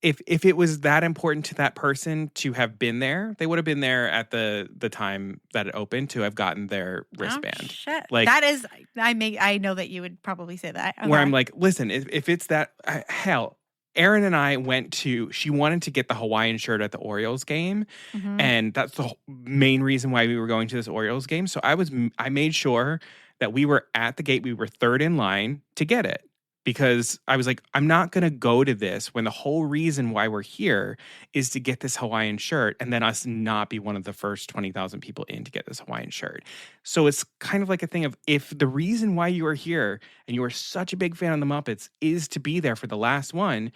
S1: If it was that important to that person to have been there, they would have been there at the time that it opened to have gotten their wristband.
S2: Oh, shit.
S1: Like,
S2: that is, I know that you would probably say that.
S1: Where I'm like, listen, if it's that, hell, Erin and I she wanted to get the Hawaiian shirt at the Orioles game.
S2: Mm-hmm.
S1: And that's the main reason why we were going to this Orioles game. So I made sure that we were at the gate. We were third in line to get it. Because I was like, I'm not going to go to this when the whole reason why we're here is to get this Hawaiian shirt and then us not be one of the first 20,000 people in to get this Hawaiian shirt. So it's kind of like a thing of, if the reason why you are here and you are such a big fan of the Muppets is to be there for the last one,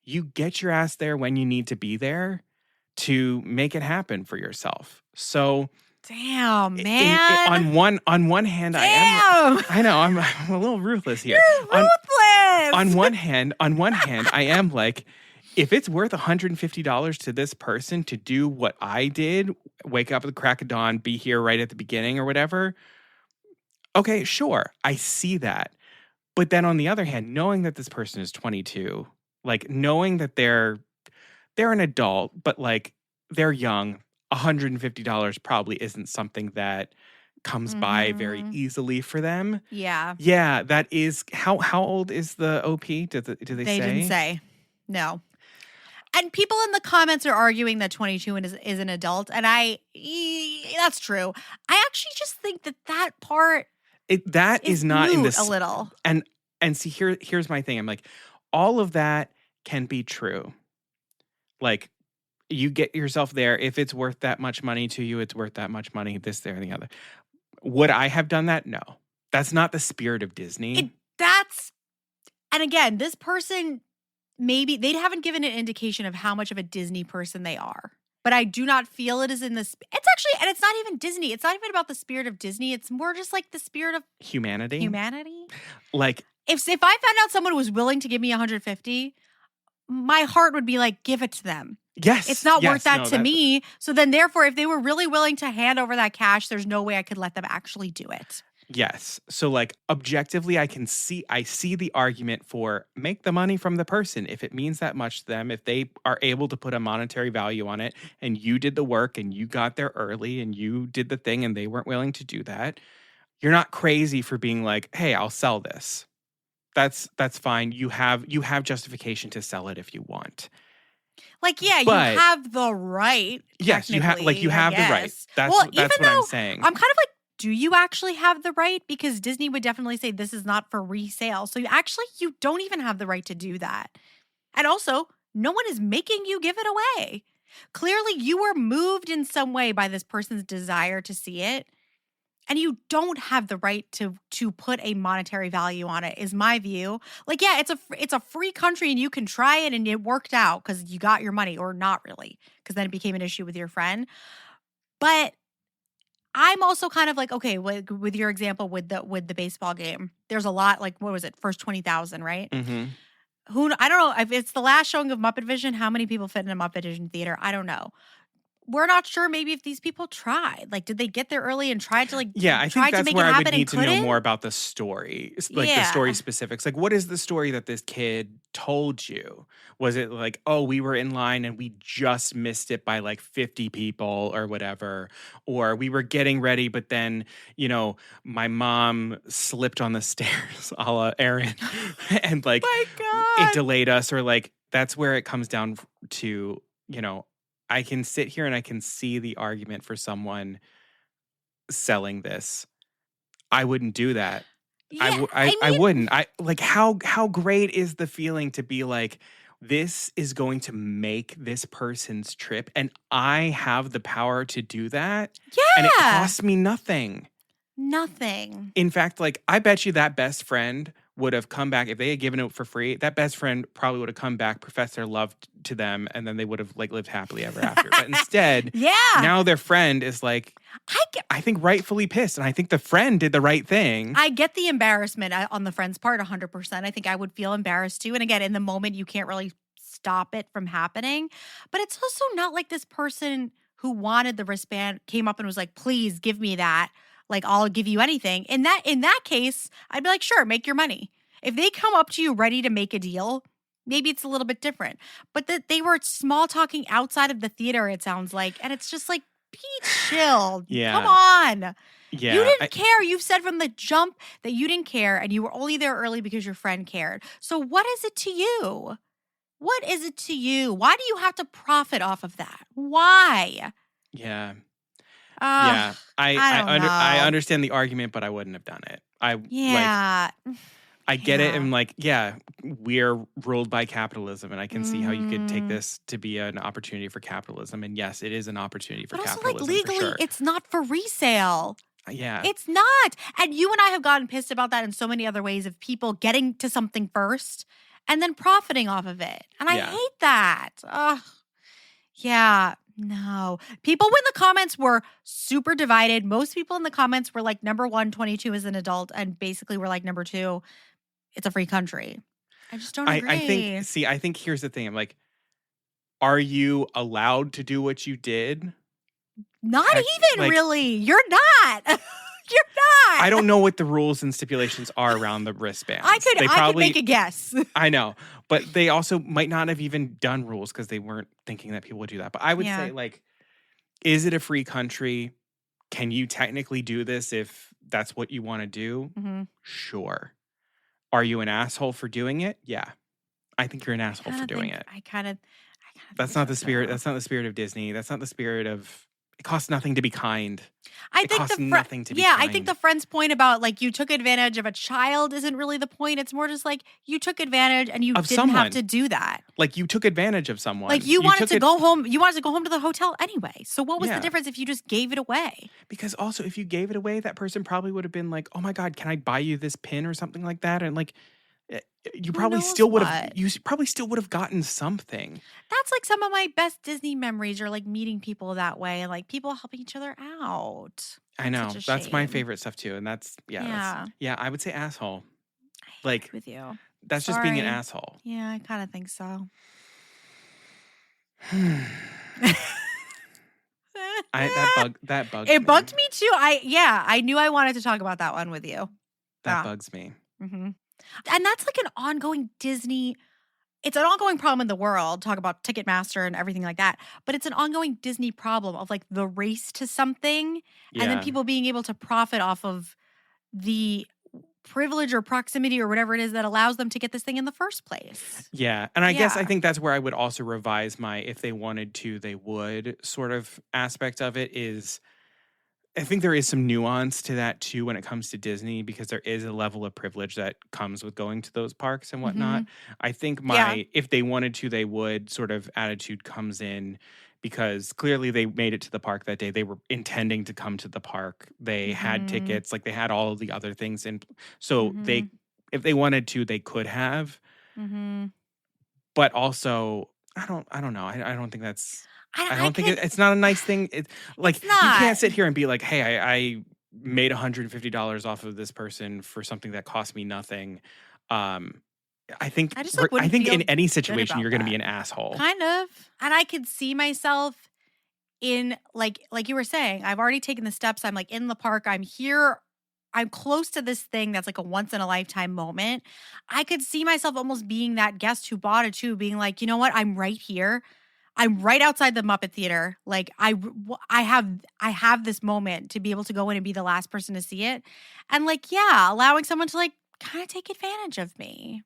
S1: you get your ass there when you need to be there to make it happen for yourself. So...
S2: Damn, man.
S1: On one hand,
S2: Damn.
S1: I know I'm a little ruthless here.
S2: You're ruthless.
S1: On one hand, I am like, if it's worth $150 to this person to do what I did, wake up at the crack of dawn, be here right at the beginning or whatever, okay, sure, I see that. But then on the other hand, knowing that this person is 22, like knowing that they're an adult, but like they're young, $150 probably isn't something that comes by very easily for them.
S2: Yeah.
S1: Yeah, that is how old is the OP? Do they say?
S2: They didn't say. No. And people in the comments are arguing that 22 is an adult, and that's true. I actually just think that part
S1: that is not in this
S2: a little.
S1: And see, here's my thing. I'm like, all of that can be true. Like, you get yourself there. If it's worth that much money to you, it's worth that much money, this, there, and the other. Would I have done that? No. That's not the spirit of Disney.
S2: And again, this person, maybe, they haven't given an indication of how much of a Disney person they are. But I do not feel it is in this. It's actually, and it's not even Disney. It's not even about the spirit of Disney. It's more just like the spirit of
S1: humanity. Like,
S2: if I found out someone was willing to give me $150, my heart would be like, give it to them.
S1: Yes.
S2: It's not worth that to me. So then therefore, if they were really willing to hand over that cash, there's no way I could let them actually do it.
S1: Yes. So like objectively, I see the argument for make the money from the person. If it means that much to them, if they are able to put a monetary value on it and you did the work and you got there early and you did the thing and they weren't willing to do that, you're not crazy for being like, hey, I'll sell this. That's fine. You have justification to sell it if you want.
S2: Like, yeah, you have the right.
S1: Yes, you have the right. That's what I'm saying.
S2: I'm kind of like, do you actually have the right? Because Disney would definitely say this is not for resale. So you don't even have the right to do that. And also, no one is making you give it away. Clearly, you were moved in some way by this person's desire to see it. And you don't have the right to put a monetary value on it, is my view. Like, yeah, it's a free country and you can try it and it worked out because you got your money, or not really, because then it became an issue with your friend. But I'm also kind of like, okay, with your example with the baseball game, there's a lot, like, what was it, first 20,000, right?
S1: Mm-hmm.
S2: I don't know if it's the last showing of Muppet Vision. How many people fit in a Muppet Vision theater? I don't know. We're not sure maybe if these people tried. Like, did they get there early and tried to, like,
S1: I think that's where I would need to know more about the story. Like, the story specifics. Like, what is the story that this kid told you? Was it like, oh, we were in line and we just missed it by like 50 people or whatever? Or we were getting ready, but then, my mom slipped on the stairs, a la Erin. And like,
S2: my God,
S1: it delayed us. Or like, that's where it comes down to, I can sit here and I can see the argument for someone selling this. I wouldn't do that.
S2: Yeah,
S1: I wouldn't. How great is the feeling to be like, this is going to make this person's trip and I have the power to do that.
S2: Yeah.
S1: And it costs me nothing.
S2: Nothing.
S1: In fact, like, I bet you that best friend would have come back if they had given it for free. That best friend probably would have come back, professed their love to them, and then they would have like lived happily ever after. But instead, now their friend is like, I think rightfully pissed, and I think the friend did the right thing.
S2: I get the embarrassment on the friend's part 100%. I think I would feel embarrassed too. And again, in the moment, you can't really stop it from happening. But it's also not like this person who wanted the wristband came up and was like, please give me that. Like, I'll give you anything. In that case, I'd be like, sure, make your money. If they come up to you ready to make a deal, maybe it's a little bit different. But that they were small talking outside of the theater, it sounds like. And it's just like, be chill.
S1: Yeah.
S2: Come on.
S1: Yeah.
S2: You didn't care. You've said from the jump that you didn't care and you were only there early because your friend cared. So what is it to you? What is it to you? Why do you have to profit off of that? Why?
S1: Yeah.
S2: Yeah.
S1: I understand the argument, but I wouldn't have done it. I get it. And like, yeah, we're ruled by capitalism, and I can see how you could take this to be an opportunity for capitalism. And yes, it is an opportunity for capitalism.
S2: But also, like, legally,
S1: for sure.
S2: It's not for resale.
S1: Yeah.
S2: It's not. And you and I have gotten pissed about that in so many other ways of people getting to something first and then profiting off of it. And I hate that. Ugh. Yeah. No. People in the comments were super divided. Most people in the comments were like, number 1, 22 is an adult. And basically we're like, number 2, it's a free country. I just don't agree.
S1: I think here's the thing. I'm like, are you allowed to do what you did?
S2: Not even really. You're not. You're not.
S1: I don't know what the rules and stipulations are around the wristbands.
S2: I could make a guess.
S1: I know. But they also might not have even done rules because they weren't thinking that people would do that. But I would say, like, is it a free country? Can you technically do this if that's what you want to do?
S2: Mm-hmm.
S1: Sure. Are you an asshole for doing it? Yeah. I think you're an asshole for doing it. That's not the spirit. That's not the spirit of Disney. That's not the spirit of... It costs nothing to be kind.
S2: I think the friend's point about like you took advantage of a child isn't really the point. It's more just like you took advantage and you didn't have to do that.
S1: Like you took advantage of someone.
S2: Like you wanted to go home. You wanted to go home to the hotel anyway. So what was the difference if you just gave it away?
S1: Because also if you gave it away, that person probably would have been like, "Oh my God, can I buy you this pin or something like that?" And like. You probably still would have gotten something.
S2: That's like some of my best Disney memories are like meeting people that way and like people helping each other out.
S1: I know. That's my favorite stuff too. And that's I would say asshole.
S2: I agree with you.
S1: That's just being an asshole.
S2: Yeah, I kind of think so.
S1: That bugged me.
S2: It bugged me too. I knew I wanted to talk about that one with you.
S1: That bugs me.
S2: Mm-hmm. And that's like an ongoing Disney, it's an ongoing problem in the world, talk about Ticketmaster and everything like that, but it's an ongoing Disney problem of like the race to something and then people being able to profit off of the privilege or proximity or whatever it is that allows them to get this thing in the first place.
S1: Yeah. And I guess I think that's where I would also revise my if they wanted to, they would sort of aspect of it is... I think there is some nuance to that too when it comes to Disney because there is a level of privilege that comes with going to those parks and whatnot. Mm-hmm. I think if they wanted to, they would sort of attitude comes in because clearly they made it to the park that day. They were intending to come to the park. They had tickets, like they had all of the other things in. So if they wanted to, they could have. Mm-hmm. But also, I don't know. I don't think that's... I don't think it's not a nice thing. You can't sit here and be like, hey, I made $150 off of this person for something that cost me nothing. I think in any situation, you're going to be an asshole.
S2: Kind of. And I could see myself in like you were saying, I've already taken the steps. I'm like in the park. I'm here. I'm close to this thing that's like a once in a lifetime moment. I could see myself almost being that guest who bought it too, being like, you know what? I'm right here. I'm right outside the Muppet Theater. Like I have this moment to be able to go in and be the last person to see it. And like, allowing someone to like kind of take advantage of me.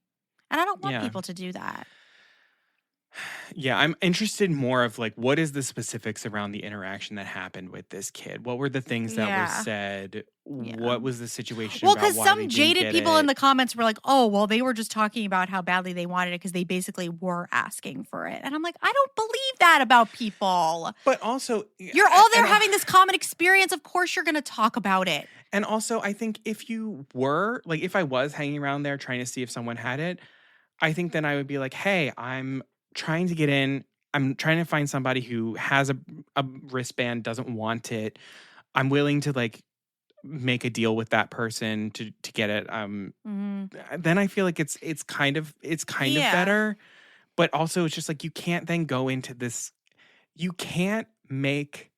S2: And I don't want people to do that.
S1: Yeah, I'm interested more of like, what is the specifics around the interaction that happened with this kid? What were the things that were said? Yeah. What was the situation?
S2: Well, because some jaded people in the comments were like, oh, well, they were just talking about how badly they wanted it because they basically were asking for it. And I'm like, I don't believe that about people.
S1: But also...
S2: You're all there having this common experience. Of course you're going to talk about it.
S1: And also, I think if you were, like if I was hanging around there trying to see if someone had it, I think then I would be like, hey, I'm trying to get in. I'm trying to find somebody who has a wristband, doesn't want it. I'm willing to like make a deal with that person to get it. Then I feel like it's kind of better. But also it's just like you can't then go into this. You can't make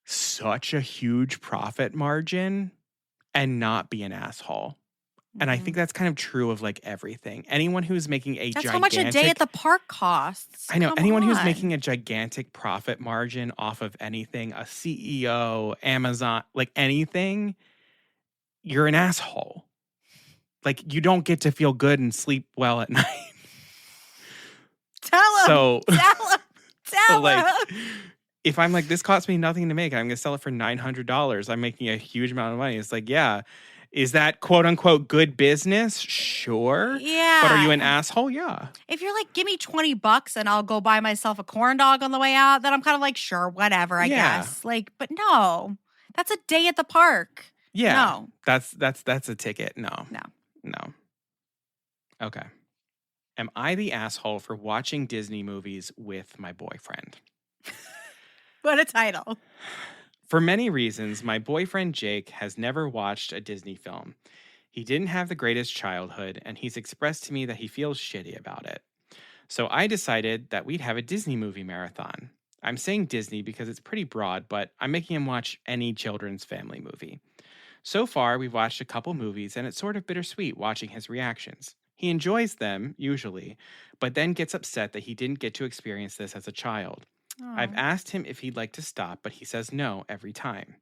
S1: such a huge profit margin and not be an asshole. And I think that's kind of true of like everything. Anyone who's making a
S2: That's
S1: gigantic,
S2: how much a day at the park costs.
S1: I know,
S2: Come
S1: anyone who's
S2: on.
S1: making a gigantic profit margin off of anything, a CEO, Amazon, like anything, you're an asshole. Like you don't get to feel good and sleep well at night.
S2: Tell him.
S1: So,
S2: Tell
S1: like,
S2: him.
S1: if I'm like, this costs me nothing to make, I'm going to sell it for $900. I'm making a huge amount of money. It's like, yeah. Is that quote unquote good business? Sure.
S2: Yeah.
S1: But are you an asshole? Yeah.
S2: If you're like, give me $20 and I'll go buy myself a corn dog on the way out, then I'm kind of like, sure, whatever, I guess. Like, but no, that's a day at the park.
S1: Yeah.
S2: No.
S1: That's a ticket. No.
S2: No.
S1: Okay. Am I the asshole for watching Disney movies with my boyfriend?
S2: What a title.
S1: For many reasons, my boyfriend Jake has never watched a Disney film. He didn't have the greatest childhood, and he's expressed to me that he feels shitty about it. So I decided that we'd have a Disney movie marathon. I'm saying Disney because it's pretty broad, but I'm making him watch any children's family movie. So far, we've watched a couple movies, and it's sort of bittersweet watching his reactions. He enjoys them, usually, but then gets upset that he didn't get to experience this as a child. I've asked him if he'd like to stop, but he says no every time.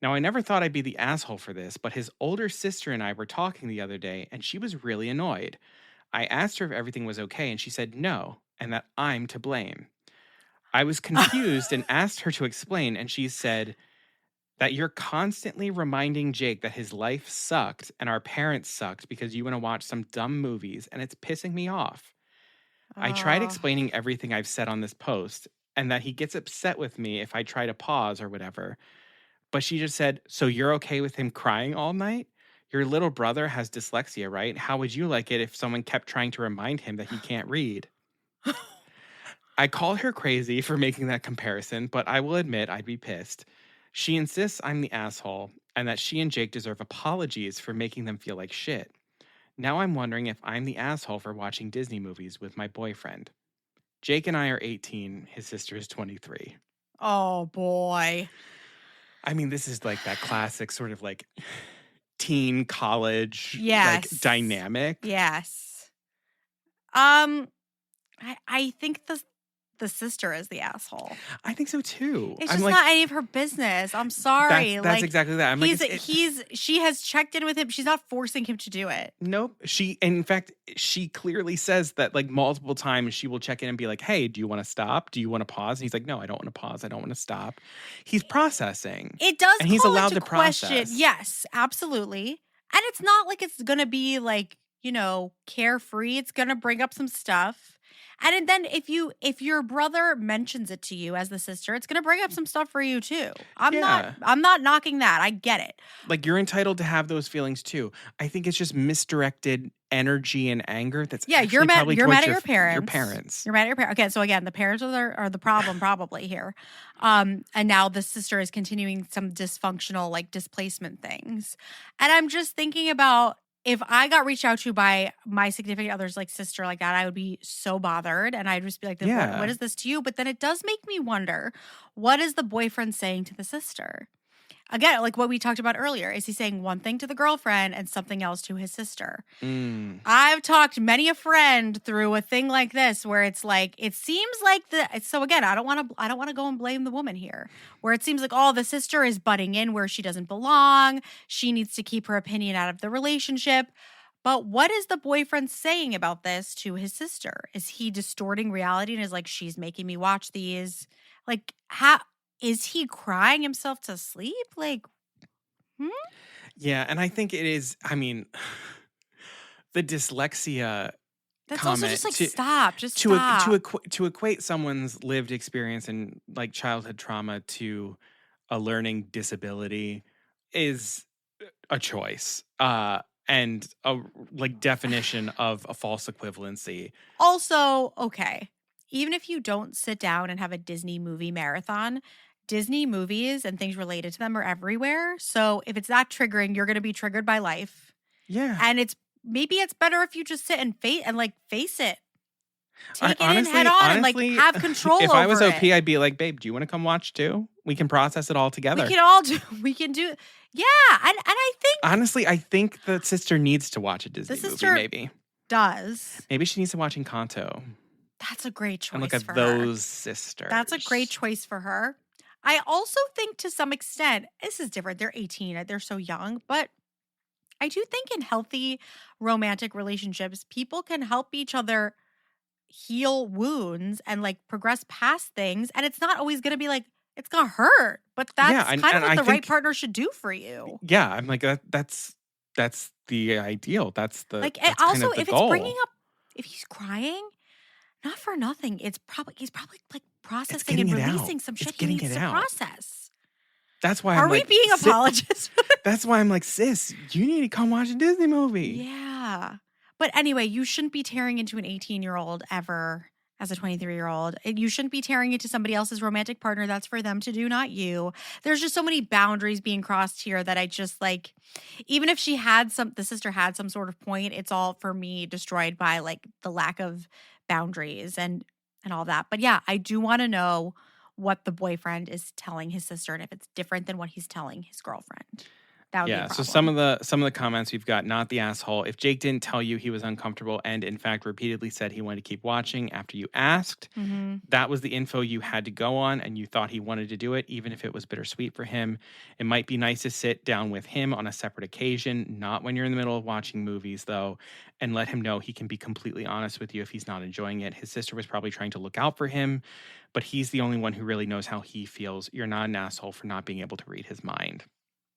S1: Now, I never thought I'd be the asshole for this, but his older sister and I were talking the other day, and she was really annoyed. I asked her if everything was okay, and she said no, and that I'm to blame. I was confused and asked her to explain, and she said that you're constantly reminding Jake that his life sucked and our parents sucked because you want to watch some dumb movies, and it's pissing me off. I tried explaining everything I've said on this post, and that he gets upset with me if I try to pause or whatever. But she just said, so you're okay with him crying all night? Your little brother has dyslexia, right? How would you like it if someone kept trying to remind him that he can't read? I call her crazy for making that comparison, but I will admit I'd be pissed. She insists I'm the asshole and that she and Jake deserve apologies for making them feel like shit. Now I'm wondering if I'm the asshole for watching Disney movies with my boyfriend. Jake and I are 18. His sister is 23.
S2: Oh, boy.
S1: I mean, this is like that classic sort of like teen college
S2: Yes.
S1: like dynamic.
S2: Yes. I think the sister is the asshole.
S1: I think so too.
S2: It's just not any of her business. I'm sorry.
S1: That's exactly that. I'm
S2: she has checked in with him. She's not forcing him to do it.
S1: Nope. In fact, she clearly says that like multiple times she will check in and be like, hey, do you want to stop? Do you want to pause? And he's like, no, I don't want to pause. I don't want to stop. He's processing.
S2: It does.
S1: And he's allowed to
S2: question.
S1: process.
S2: Yes, absolutely. And it's not like it's going to be like, carefree. It's going to bring up some stuff. And then if your brother mentions it to you as the sister, it's going to bring up some stuff for you too. I'm not knocking that. I get it.
S1: Like you're entitled to have those feelings too. I think it's just misdirected energy and anger. That's
S2: you're mad at your parents.
S1: Your parents.
S2: You're mad at your parents. Okay, so again, the parents are the problem probably here. And now the sister is continuing some dysfunctional like displacement things. And I'm just thinking about, if I got reached out to by my significant other's like sister like that, I would be so bothered. And I'd just be like, what is this to you? But then it does make me wonder, what is the boyfriend saying to the sister? Again, like what we talked about earlier, is he saying one thing to the girlfriend and something else to his sister? I've talked many a friend through a thing like this where it's like, it seems like so again, I don't want to go and blame the woman here, where it seems like, the sister is butting in where she doesn't belong. She needs to keep her opinion out of the relationship. But what is the boyfriend saying about this to his sister? Is he distorting reality and is like, she's making me watch these? Like, how is he crying himself to sleep? Like,
S1: Yeah, and I think it is, I mean, the dyslexia
S2: that's
S1: comment
S2: also just like, stop.
S1: To equate someone's lived experience and like childhood trauma to a learning disability is a choice. And a like definition of a false equivalency.
S2: Also, okay, even if you don't sit down and have a Disney movie marathon, Disney movies and things related to them are everywhere. So if it's that triggering, you're going to be triggered by life.
S1: Yeah.
S2: And maybe it's better if you just sit and face it. take it in head on and like have control over it.
S1: If I was OP, I'd be like, babe, do you want to come watch too? We can process it all together.
S2: We can do. Yeah. And I think.
S1: Honestly, I think the sister needs to watch a Disney movie, maybe.
S2: Does.
S1: Maybe she needs to watch Encanto.
S2: That's a great choice.
S1: And look at those sisters.
S2: That's a great choice for her. I also think to some extent, this is different. They're 18. They're so young. But I do think in healthy romantic relationships, people can help each other heal wounds and like progress past things. And it's not always going to be like, it's going to hurt. But that's kind of what the right partner should do for you.
S1: Yeah. I'm like, that's the ideal. That's the
S2: like.
S1: That's
S2: also,
S1: kind of the
S2: if
S1: goal.
S2: it's bringing up, if he's crying, not for nothing. He's probably like processing and releasing some shit he needs to process.
S1: That's why
S2: Are we being apologists?
S1: That's why I'm like, sis, you need to come watch a Disney movie.
S2: Yeah. But anyway, you shouldn't be tearing into an 18-year-old ever as a 23-year-old. You shouldn't be tearing into somebody else's romantic partner. That's for them to do, not you. There's just so many boundaries being crossed here that I just like, even if the sister had some sort of point, it's all for me destroyed by like the lack of boundaries and all that. But yeah, I do want to know what the boyfriend is telling his sister and if it's different than what he's telling his girlfriend. That would be a problem.
S1: So some of the comments we've got, not the asshole. If Jake didn't tell you he was uncomfortable and in fact repeatedly said he wanted to keep watching after you asked, that was the info you had to go on and you thought he wanted to do it, even if it was bittersweet for him. It might be nice to sit down with him on a separate occasion, not when you're in the middle of watching movies though, and let him know he can be completely honest with you if he's not enjoying it. His sister was probably trying to look out for him, but he's the only one who really knows how he feels. You're not an asshole for not being able to read his mind.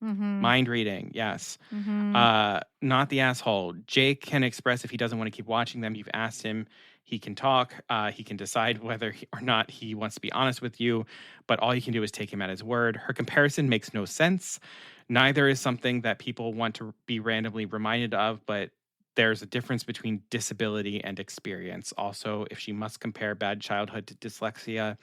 S1: Mind reading, yes. Not the asshole. Jake can express if he doesn't want to keep watching them. You've asked him. He can talk. He can decide whether or not he wants to be honest with you. But all you can do is take him at his word. Her comparison makes no sense. Neither is something that people want to be randomly reminded of. But there's a difference between disability and experience. Also, if she must compare bad childhood to dyslexia,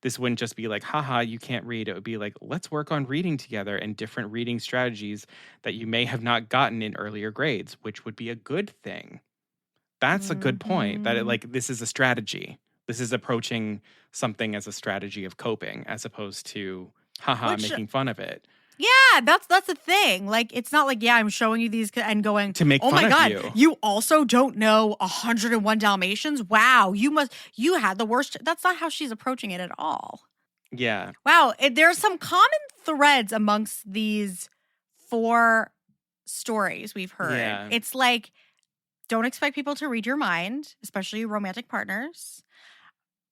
S1: this wouldn't just be like, haha, you can't read. It would be like, let's work on reading together and different reading strategies that you may have not gotten in earlier grades, which would be a good thing. That's a good point. That this is a strategy. This is approaching something as a strategy of coping as opposed to, making fun of it.
S2: Yeah, that's the thing. Like, it's not like, I'm showing you these and going
S1: to make fun
S2: oh my God,
S1: of you.
S2: You also don't know 101 Dalmatians? Wow, you had the worst. That's not how she's approaching it at all.
S1: Yeah.
S2: Wow, there's some common threads amongst these 4 stories we've heard.
S1: Yeah.
S2: It's like, don't expect people to read your mind, especially romantic partners,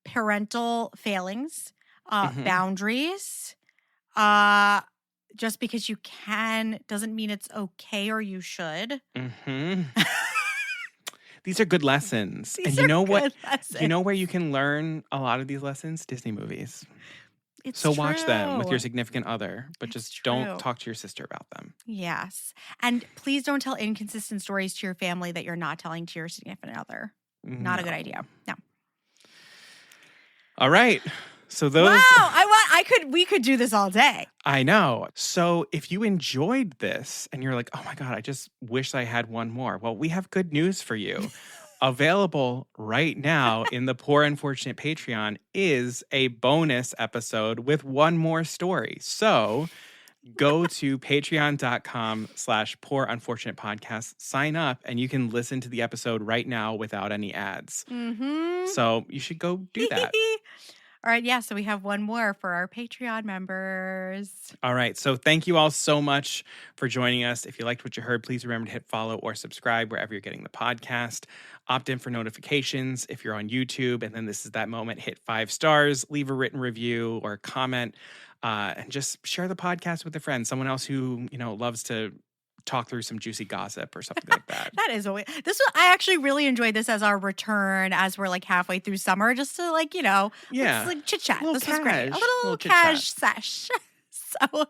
S2: parental failings, boundaries, just because you can doesn't mean it's okay or you should.
S1: These are good lessons. And you know what? You know where you can learn a lot of these lessons? Disney movies. So watch them with your significant other, but just don't talk to your sister about them.
S2: Yes. And please don't tell inconsistent stories to your family that you're not telling to your significant other. Not a good idea. No.
S1: All right. So those.
S2: Wow, we could do this all day.
S1: I know. So if you enjoyed this and you're like, oh my God, I just wish I had one more. Well, we have good news for you. Available right now in the Poor Unfortunate Patreon is a bonus episode with one more story. So go to patreon.com/Poor Unfortunate Podcast, sign up, and you can listen to the episode right now without any ads. So you should go do that.
S2: All right, yeah, so we have one more for our Patreon members.
S1: All right, so thank you all so much for joining us. If you liked what you heard, please remember to hit follow or subscribe wherever you're getting the podcast. Opt in for notifications if you're on YouTube, and then this is that moment. Hit 5 stars, leave a written review or a comment, and just share the podcast with a friend, someone else who loves to talk through some juicy gossip or something like that.
S2: That is I actually really enjoyed this as our return as we're like halfway through summer, just to let's like chit chat. This was great. A little cash sesh. So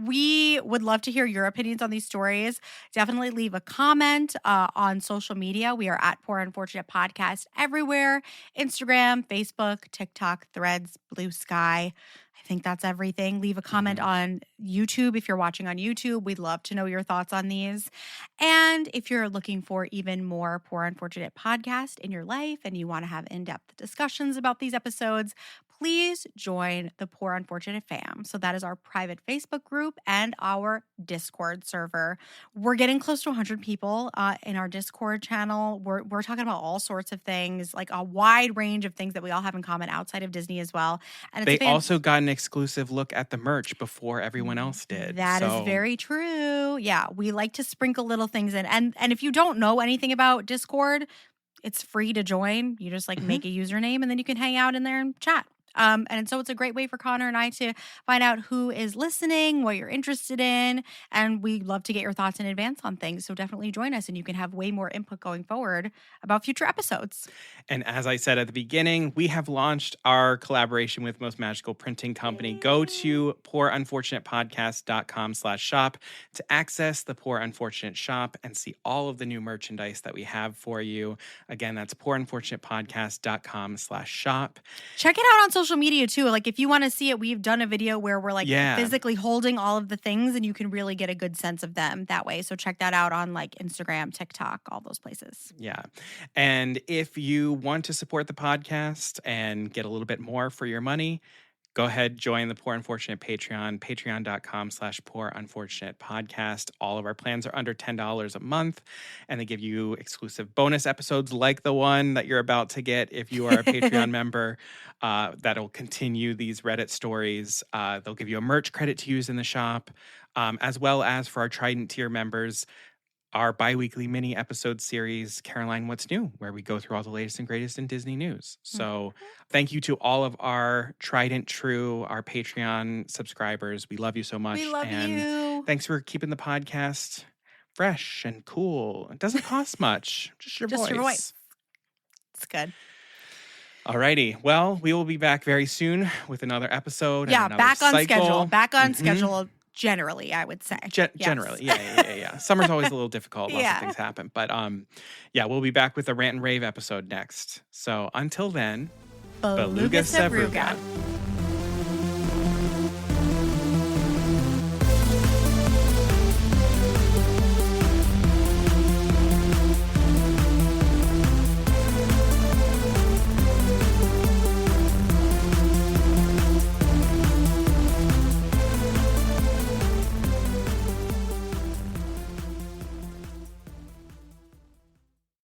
S2: we would love to hear your opinions on these stories. Definitely leave a comment on social media. We are at Poor Unfortunate Podcast everywhere: Instagram, Facebook, TikTok, Threads, Blue Sky. I think that's everything. Leave a comment on YouTube if you're watching on YouTube. We'd love to know your thoughts on these. And if you're looking for even more Poor Unfortunate podcast in your life and you want to have in-depth discussions about these episodes, please join the Poor Unfortunate fam. So that is our private Facebook group and our Discord server. We're getting close to 100 people in our Discord channel. We're talking about all sorts of things, like a wide range of things that we all have in common outside of Disney as well. And
S1: they also got an exclusive look at the merch before everyone else did.
S2: That is very true. Yeah, we like to sprinkle little things in. And if you don't know anything about Discord, it's free to join. You just make a username and then you can hang out in there and chat. And so it's a great way for Connor and I to find out who is listening, what you're interested in, and we love to get your thoughts in advance on things. So definitely join us and you can have way more input going forward about future episodes.
S1: And as I said at the beginning, we have launched our collaboration with Most Magical Printing Company. Go to poorunfortunatepodcast.com/shop to access the Poor Unfortunate shop and see all of the new merchandise that we have for you. Again, that's poorunfortunatepodcast.com/shop.
S2: Check it out on social media too. Like if you want to see it, we've done a video where we're physically holding all of the things and you can really get a good sense of them that way. So check that out on Instagram, TikTok, all those places.
S1: Yeah. And if you want to support the podcast and get a little bit more for your money, go ahead, join the Poor Unfortunate Patreon, patreon.com/Poor Unfortunate Podcast. All of our plans are under $10 a month, and they give you exclusive bonus episodes like the one that you're about to get if you are a Patreon member. That'll continue these Reddit stories. They'll give you a merch credit to use in the shop, as well as for our Trident tier members, our bi-weekly mini episode series, Caroline, What's New?, where we go through all the latest and greatest in Disney news. So thank you to all of our Trident True, our Patreon subscribers. We love you so much.
S2: We love you.
S1: Thanks for keeping the podcast fresh and cool. It doesn't cost much. Just your voice.
S2: It's good.
S1: Alrighty. Well, we will be back very soon with another episode.
S2: Yeah,
S1: and
S2: back on
S1: cycle.
S2: schedule. Back on schedule. Generally, I would say.
S1: Generally, yeah. Summer's always a little difficult. Lots of things happen. But we'll be back with a rant and rave episode next. So until then, Beluga Sevruga.